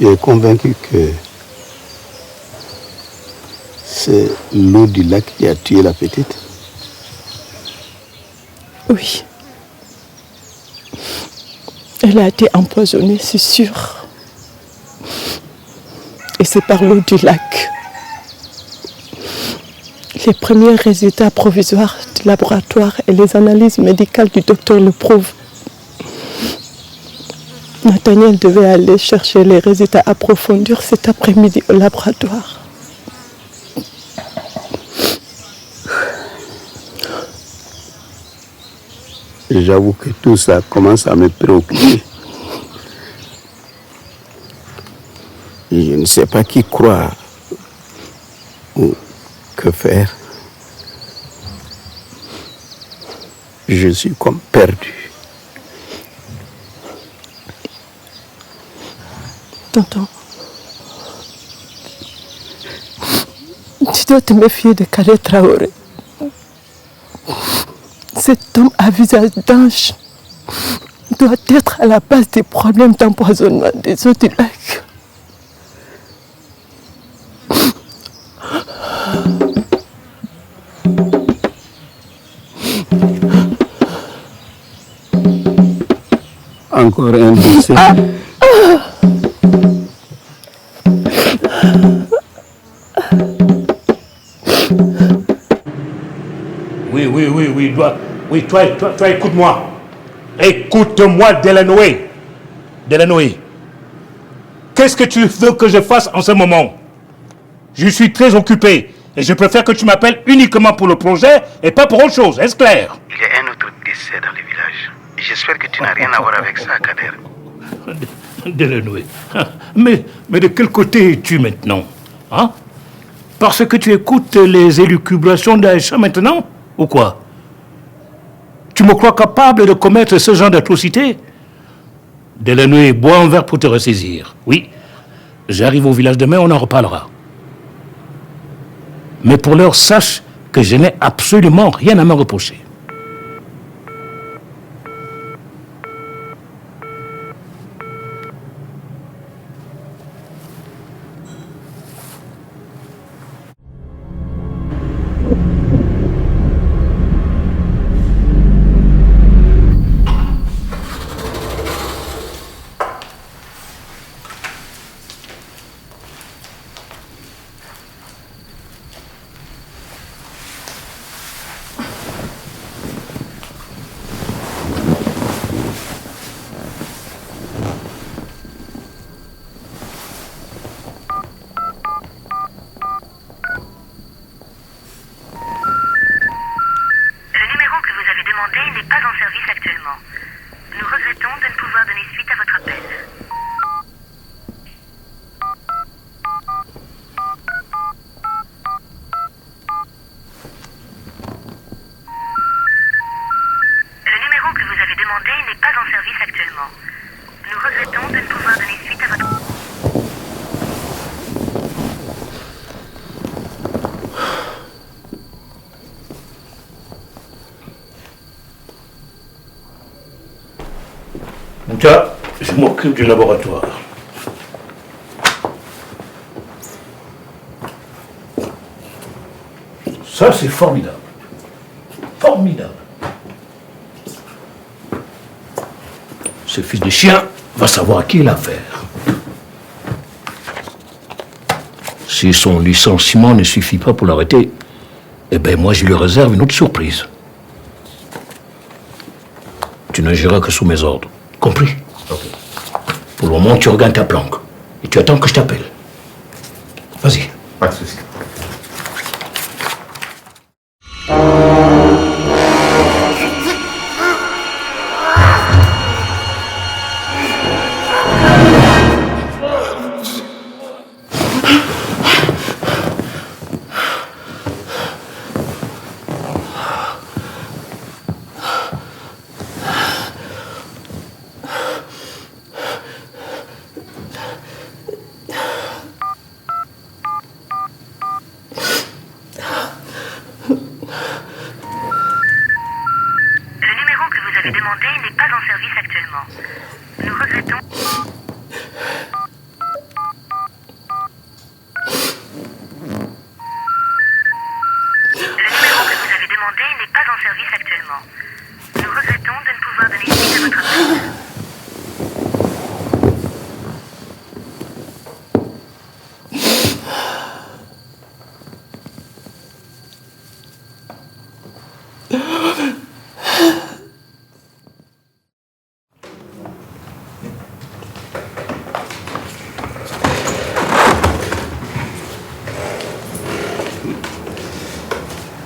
I: Tu es convaincu que c'est l'eau du lac qui a tué la petite?
E: Oui. Elle a été empoisonnée, c'est sûr. Et c'est par l'eau du lac. Les premiers résultats provisoires du laboratoire et les analyses médicales du docteur le prouvent. Nathaniel devait aller chercher les résultats approfondir cet après-midi au laboratoire.
I: J'avoue que tout ça commence à me préoccuper. Et je ne sais pas qui croire ou que faire. Je suis comme perdu.
E: Tonton, tu dois te méfier de Khaled Traoré. Cet homme à visage d'ange doit être à la base des problèmes d'empoisonnement des eaux du lac.
I: Encore un décès.
J: Oui, toi, écoute-moi. Écoute-moi, Delanoë. Delanoë. Qu'est-ce que tu veux que je fasse en ce moment? Je suis très occupé et je préfère que tu m'appelles uniquement pour le projet et pas pour autre chose, est-ce clair?
Q: Il y a un autre décès dans le village. J'espère que tu n'as rien à voir avec ça, Kader.
B: Delanoë, mais de quel côté es-tu maintenant? Hein? Parce que tu écoutes les élucubrations d'Aïcha maintenant? Ou quoi? Tu me crois capable de commettre ce genre d'atrocité? Delanoë, bois un verre pour te ressaisir. Oui, j'arrive au village demain, on en reparlera. Mais pour l'heure, sache que je n'ai absolument rien à me reprocher. Mouta, je m'occupe du laboratoire. Ça, c'est formidable. Formidable. Ce fils de chien va savoir à qui il a affaire. Si son licenciement ne suffit pas pour l'arrêter, eh bien, moi, je lui réserve une autre surprise. Tu n'agiras que sous mes ordres. Compris? Okay. Pour le moment, tu regardes ta planque. Et tu attends que je t'appelle. Vas-y.
J: Pas de souci.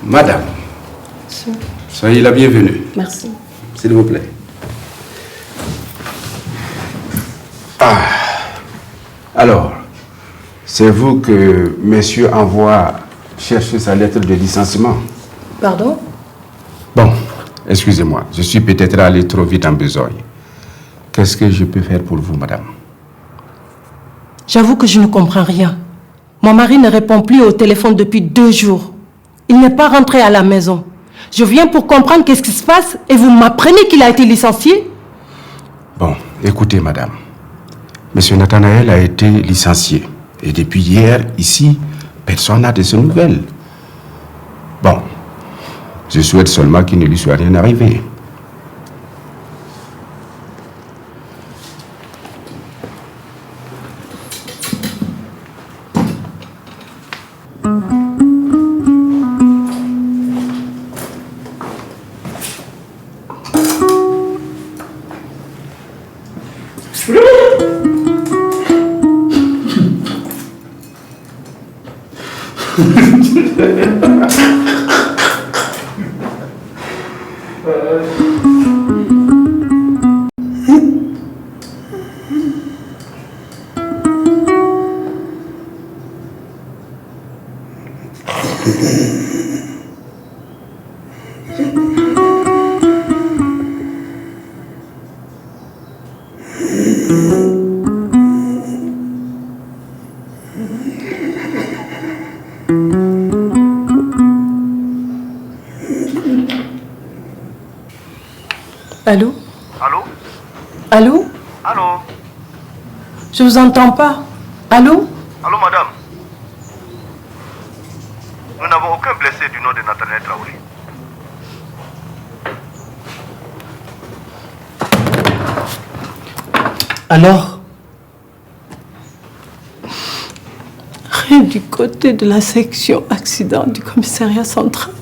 I: Madame, soyez la bienvenue.
P: Merci.
I: S'il vous plaît. Ah. Alors, c'est vous que messieurs envoient chercher sa lettre de licenciement?
P: Pardon?
I: Bon, excusez-moi, je suis peut-être allé trop vite en besogne. Qu'est-ce que je peux faire pour vous, madame?
N: J'avoue que je ne comprends rien. Mon mari ne répond plus au téléphone depuis 2 jours. Il n'est pas rentré à la maison. Je viens pour comprendre qu'est-ce qui se passe et vous m'apprenez qu'il a été licencié?
I: Bon, écoutez, madame. Monsieur Nathanaël a été licencié. Et depuis hier, ici, personne n'a de ses nouvelles. Bon, je souhaite seulement qu'il ne lui soit rien arrivé.
N: Allô?
Q: Allô?
N: Allô?
Q: Allô?
N: Je vous entends pas. Allô?
Q: Allô, madame? Nous n'avons aucun blessé du nom de Nathanaël Traoré.
N: Alors? Rien du côté de la section accident du commissariat central.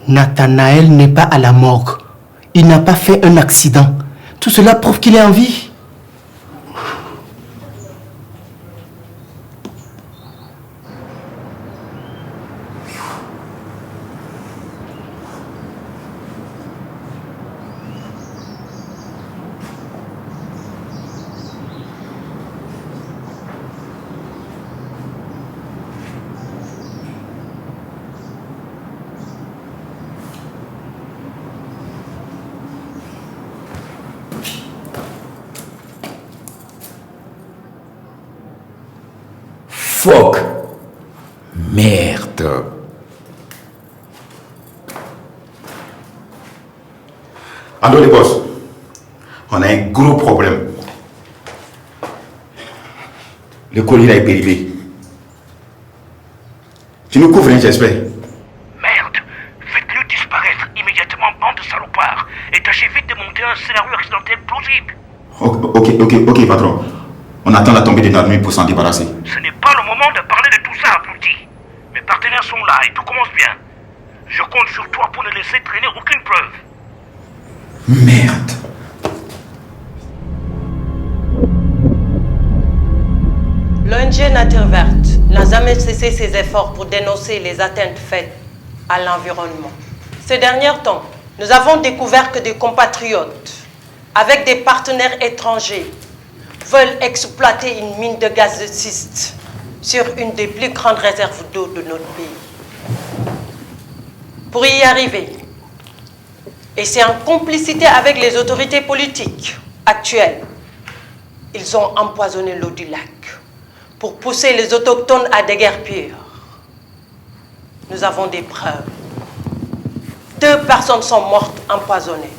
G: Nathanaël n'est pas à la morgue. Il n'a pas fait un accident. Tout cela prouve qu'il est en vie.
J: Fuck. Merde.
A: Ando les boss, on a un gros problème. Le colis là est périmé. Tu nous couvres, j'espère.
Q: Merde! Faites-le disparaître immédiatement, bande de salopards, et tâchez vite de monter un scénario accidentel plausible.
A: Ok, patron. On attend la tombée de notre nuit pour s'en débarrasser.
Q: Ce n'est pas le moment de parler de tout ça, abruti. Mes partenaires sont là et tout commence bien. Je compte sur toi pour ne laisser traîner aucune preuve.
A: Merde.
E: L'ONG Nature Verte n'a jamais cessé ses efforts pour dénoncer les atteintes faites à l'environnement. Ces derniers temps, nous avons découvert que des compatriotes, avec des partenaires étrangers, veulent exploiter une mine de gaz de schiste sur une des plus grandes réserves d'eau de notre pays. Pour y arriver, et c'est en complicité avec les autorités politiques actuelles, ils ont empoisonné l'eau du lac pour pousser les autochtones à déguerpir. Nous avons des preuves. 2 personnes sont mortes empoisonnées.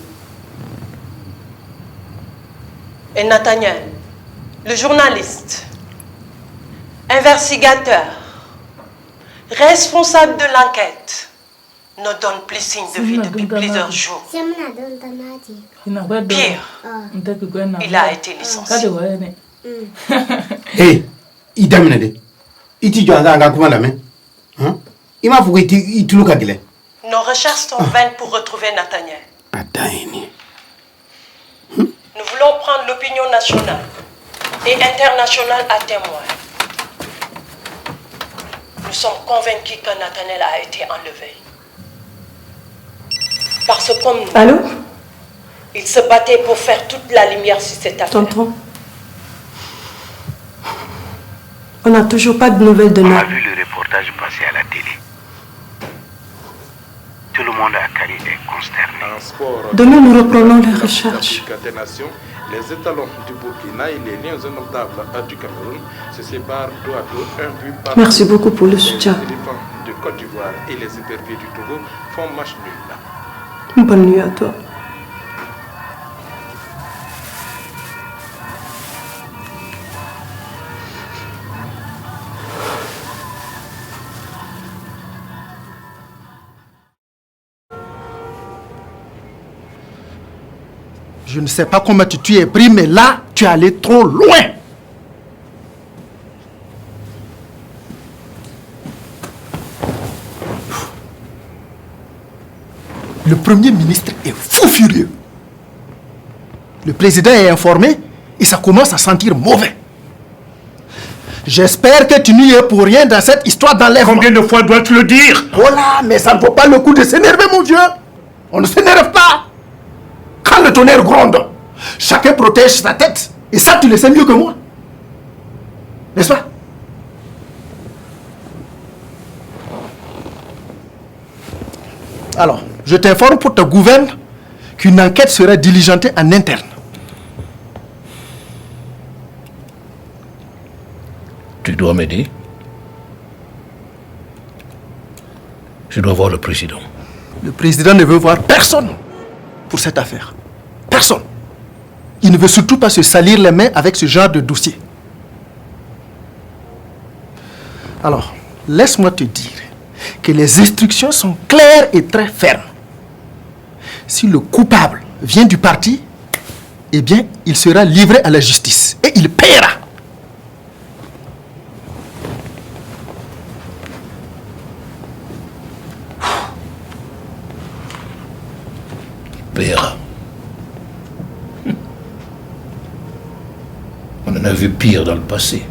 E: Et Nathanaël, le journaliste, investigateur, responsable de l'enquête, ne donne plus signe de vie depuis plusieurs jours. Pire, il a été licencié.
I: Hey, il termine. Il dit que tu as un comment la main. Il m'a fait que tu le calcules.
E: Nos recherches sont vaines pour retrouver Nathaniel. Nous voulons prendre l'opinion nationale et internationale à témoin. Nous sommes convaincus que Nathaniel a été enlevé. Parce que comme nous,
N: Allô?
E: il se battait pour faire toute la lumière sur cette affaire.
N: Tonton, on n'a toujours pas de nouvelles de
Q: On
N: nous.
Q: a vu le reportage passer à la télé. Tout le monde à Cali est consterné.
N: Demain, nous reprenons les recherches.
X: Les étalons du Burkina et les liens innotables du Cameroun se séparent dos à dos, un but par
N: Merci beaucoup pour le soutien.
X: Les éléphants de Côte d'Ivoire et les éperviers du Togo font match nul.
N: Bonne nuit à toi.
M: Je ne sais pas comment tu es pris, mais là, tu es allé trop loin. Le Premier ministre est fou furieux. Le président est informé et ça commence à sentir mauvais. J'espère que tu n'y es pour rien dans cette histoire d'enlèvement.
J: Combien de fois dois-tu le dire?
M: Oh là, mais ça ne vaut pas le coup de s'énerver, mon Dieu. On ne s'énerve pas. Quand le tonnerre gronde, chacun protège sa tête. Et ça, tu le sais mieux que moi. N'est-ce pas? Alors, je t'informe pour te gouverner qu'une enquête sera diligentée en interne.
B: Tu dois m'aider. Je dois voir le président.
M: Le président ne veut voir personne pour cette affaire. Personne. Il ne veut surtout pas se salir les mains avec ce genre de dossier. Alors, laisse-moi te dire que les instructions sont claires et très fermes. Si le coupable vient du parti, eh bien, il sera livré à la justice et il paiera.
B: Paiera. On en a vu pire dans le passé.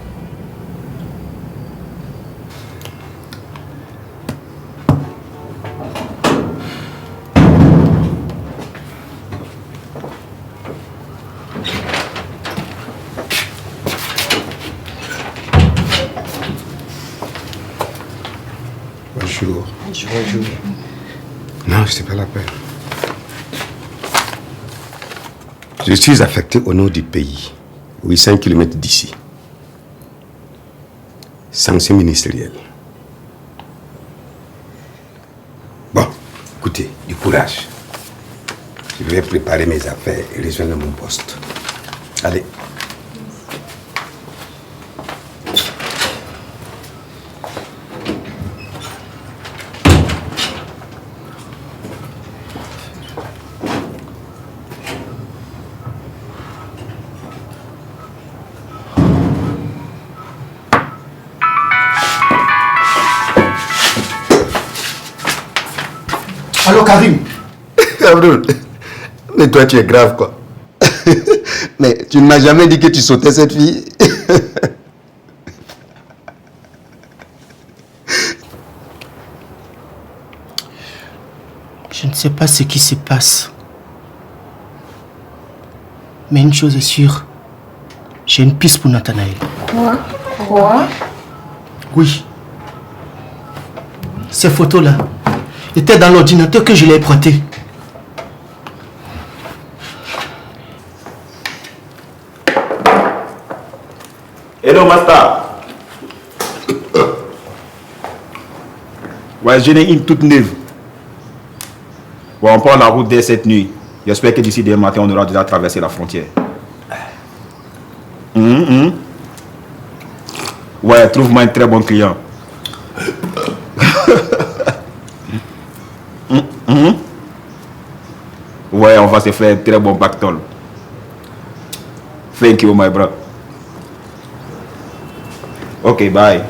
I: Bonjour. Bonjour. Non, c'est pas la peine. Je suis affecté au nord du pays, 800 km d'ici. Sanction ministérielle. Bon, écoutez, du courage. Je vais préparer mes affaires et rejoindre mon poste. Allez.
M: Allô, Karim.
S: Abdul, mais toi tu es grave quoi. Mais tu ne m'as jamais dit que tu sautais cette fille.
G: Je ne sais pas ce qui se passe. Mais une chose est sûre. J'ai une piste pour Nathanaël.
N: Quoi?
G: Oui. Ces photos-là étaient dans l'ordinateur que je l'ai prêté.
J: Hello, Master. Ouais, j'en ai une toute neuve. Bon, on prend la route dès cette nuit. J'espère que d'ici demain matin, on aura déjà traversé la frontière. Ouais, trouve-moi un très bon client. Ouais, on va se faire un très bon pactole. Thank you, my bro. Ok, bye.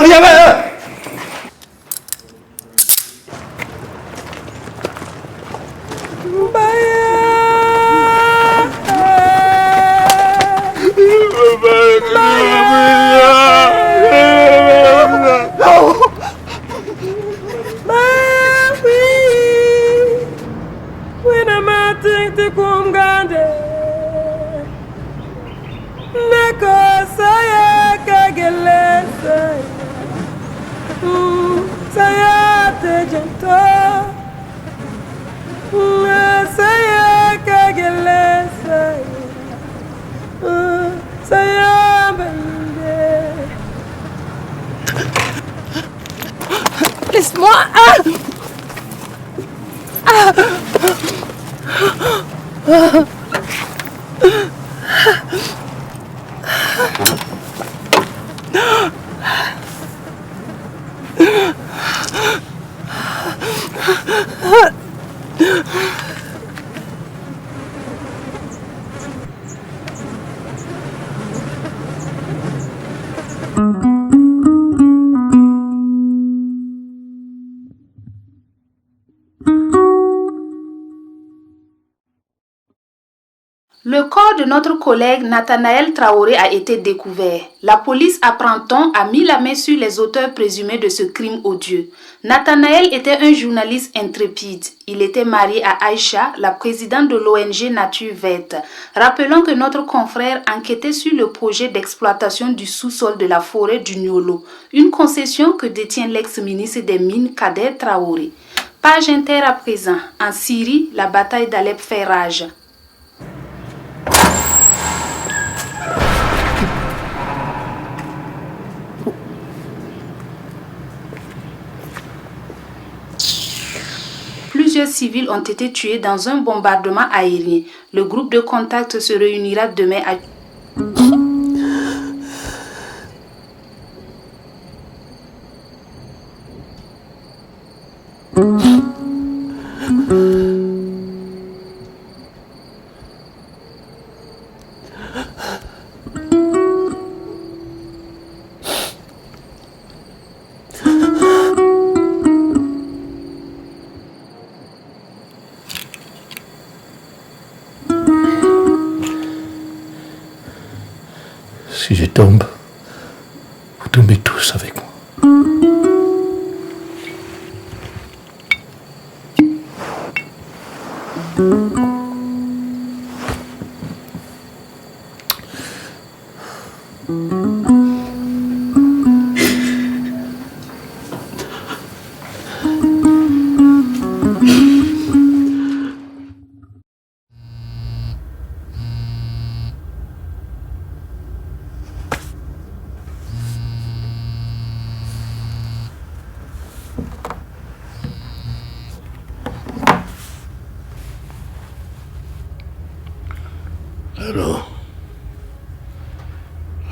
J: Mariama!
N: Laisse-moi. Ah. Ah. Ah.
C: Le corps de notre collègue Nathanaël Traoré a été découvert. La police à Printemps a mis la main sur les auteurs présumés de ce crime odieux. Nathanaël était un journaliste intrépide. Il était marié à Aïcha, la présidente de l'ONG Nature Verte. Rappelons que notre confrère enquêtait sur le projet d'exploitation du sous-sol de la forêt du Niolo, une concession que détient l'ex-ministre des Mines Kader Traoré. Page inter à présent. En Syrie, la bataille d'Alep fait rage. Plusieurs civils ont été tués dans un bombardement aérien. Le groupe de contact se réunira demain à...
B: Si je tombe, vous tombez tous avec moi.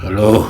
B: Allô?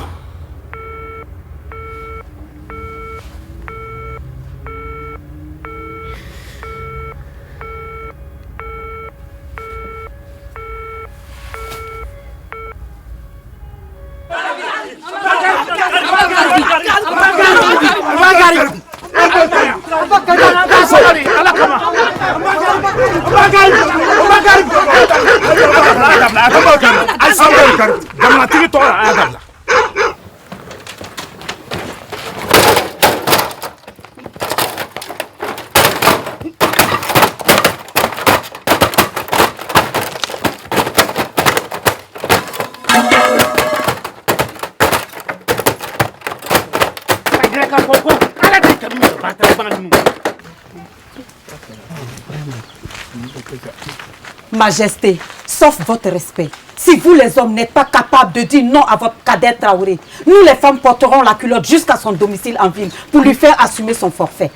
E: Majesté, sauf votre respect, si vous les hommes n'êtes pas capables de dire non à votre Kader Traoré, nous les femmes porterons la culotte jusqu'à son domicile en ville pour lui faire assumer son forfait.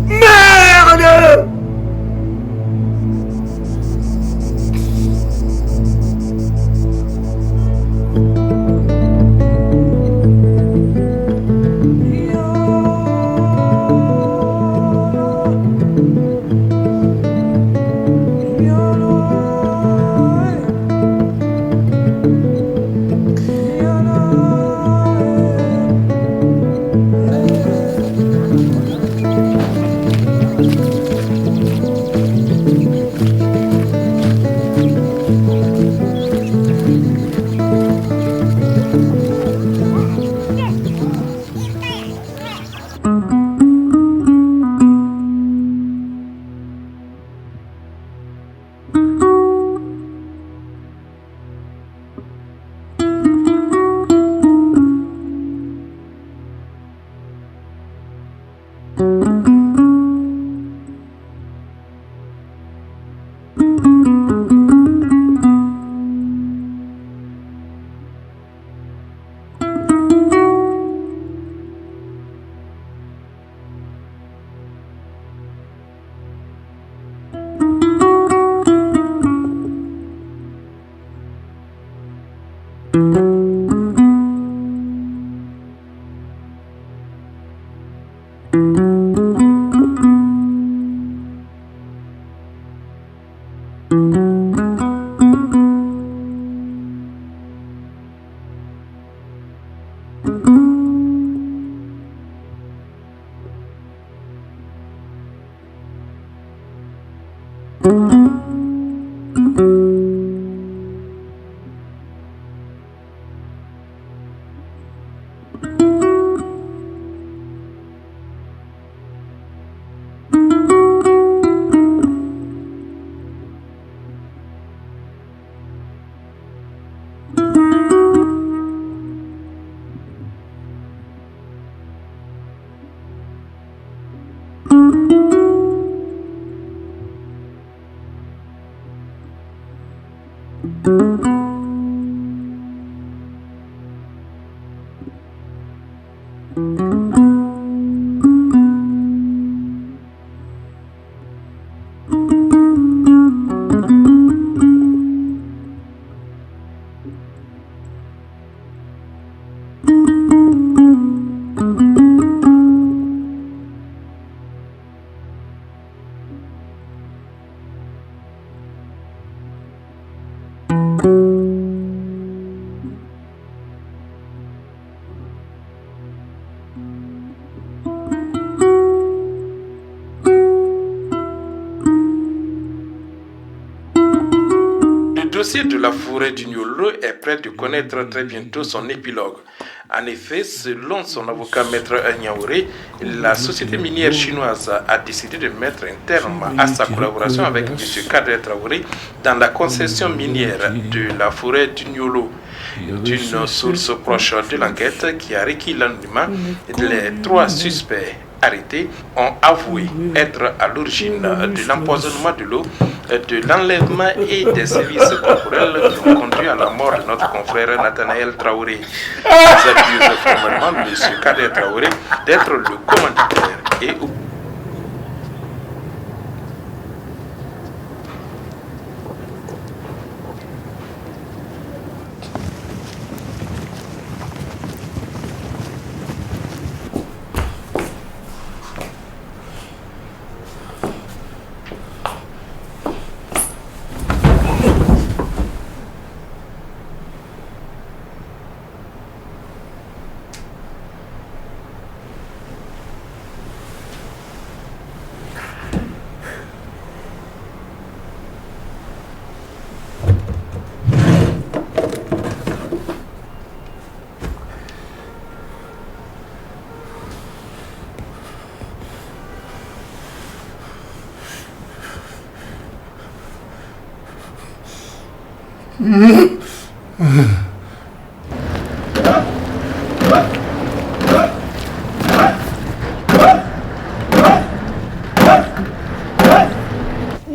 J: Merde!
X: Le dossier de la forêt du Niolo est prêt de connaître très bientôt son épilogue. En effet, selon son avocat Maître Niaouré, la société minière chinoise a décidé de mettre un terme à sa collaboration avec M. Kader Traoré dans la concession minière de la forêt du Niolo. D'une source proche de l'enquête qui a requis l'anonymat, les 3 suspects arrêtés ont avoué être à l'origine de l'empoisonnement de l'eau, de l'enlèvement et des services corporels qui ont conduit à la mort de notre confrère Nathanaël Traoré. Ils accusent formellement M. Kader Traoré d'être le commanditaire et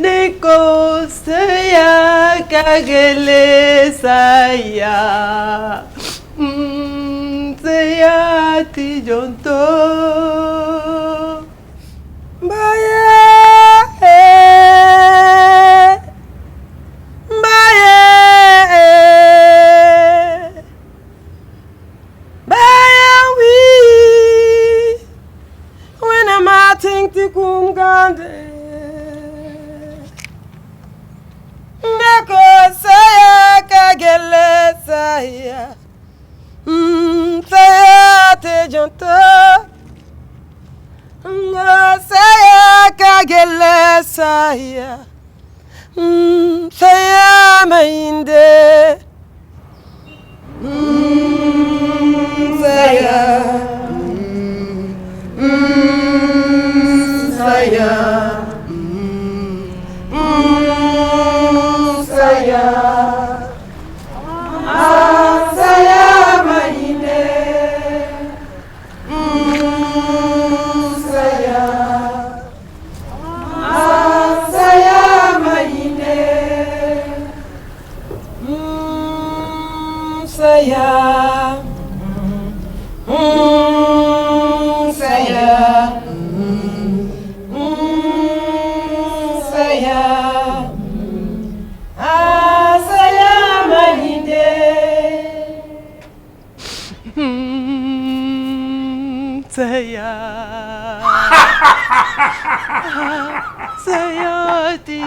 D: Neko saya kagele saya saya tijonto baya saya saya mainde saya saya saya saya mainde saya saya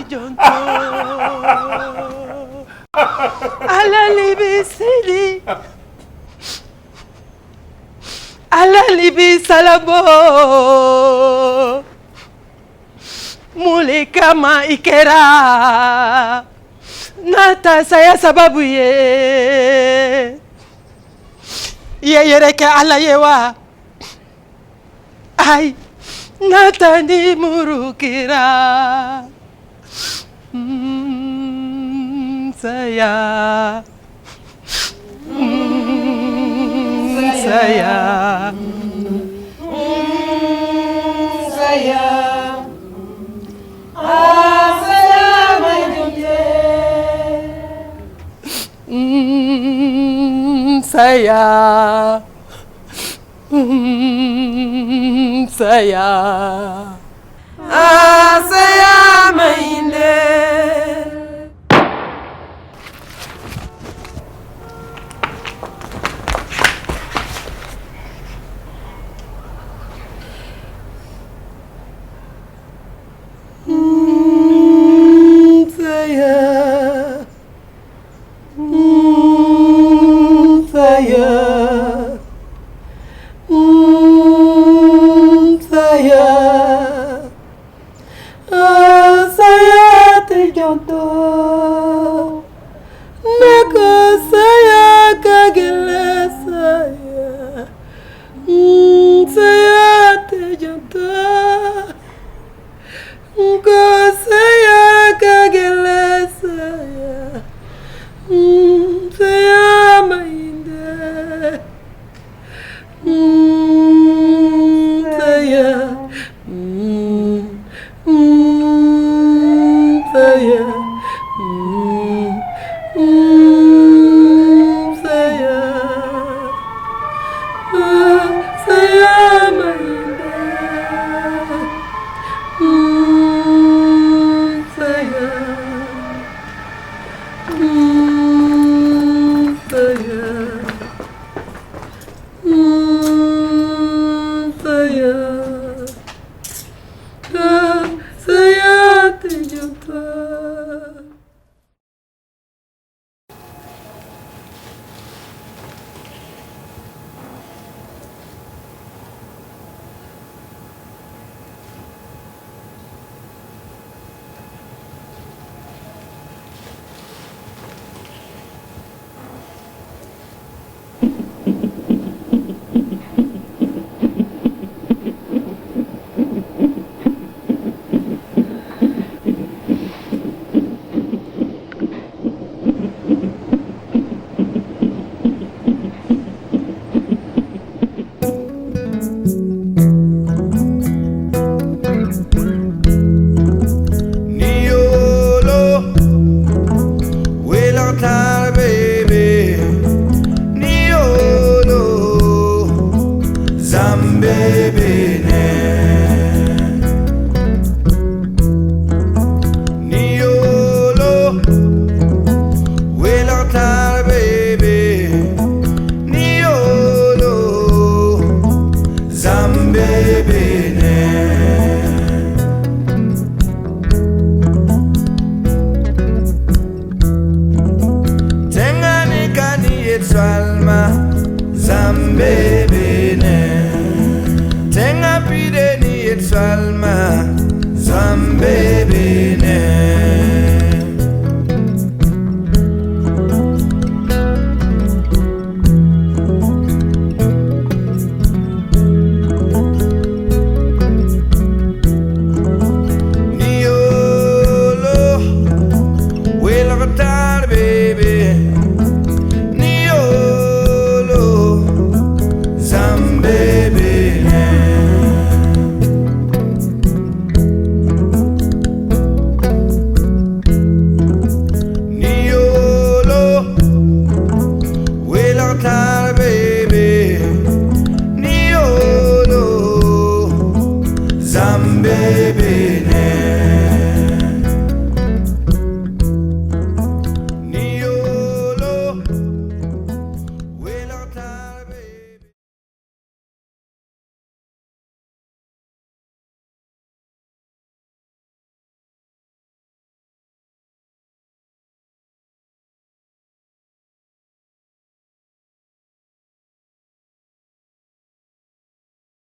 D: jonto alalibi sili alalibi salabo mule kama ikera nata saya sababu ye yereke ala yewa ay nata ni murukira saya saya saya saya majumte saya saya saya mainde.
R: Salma Zambebe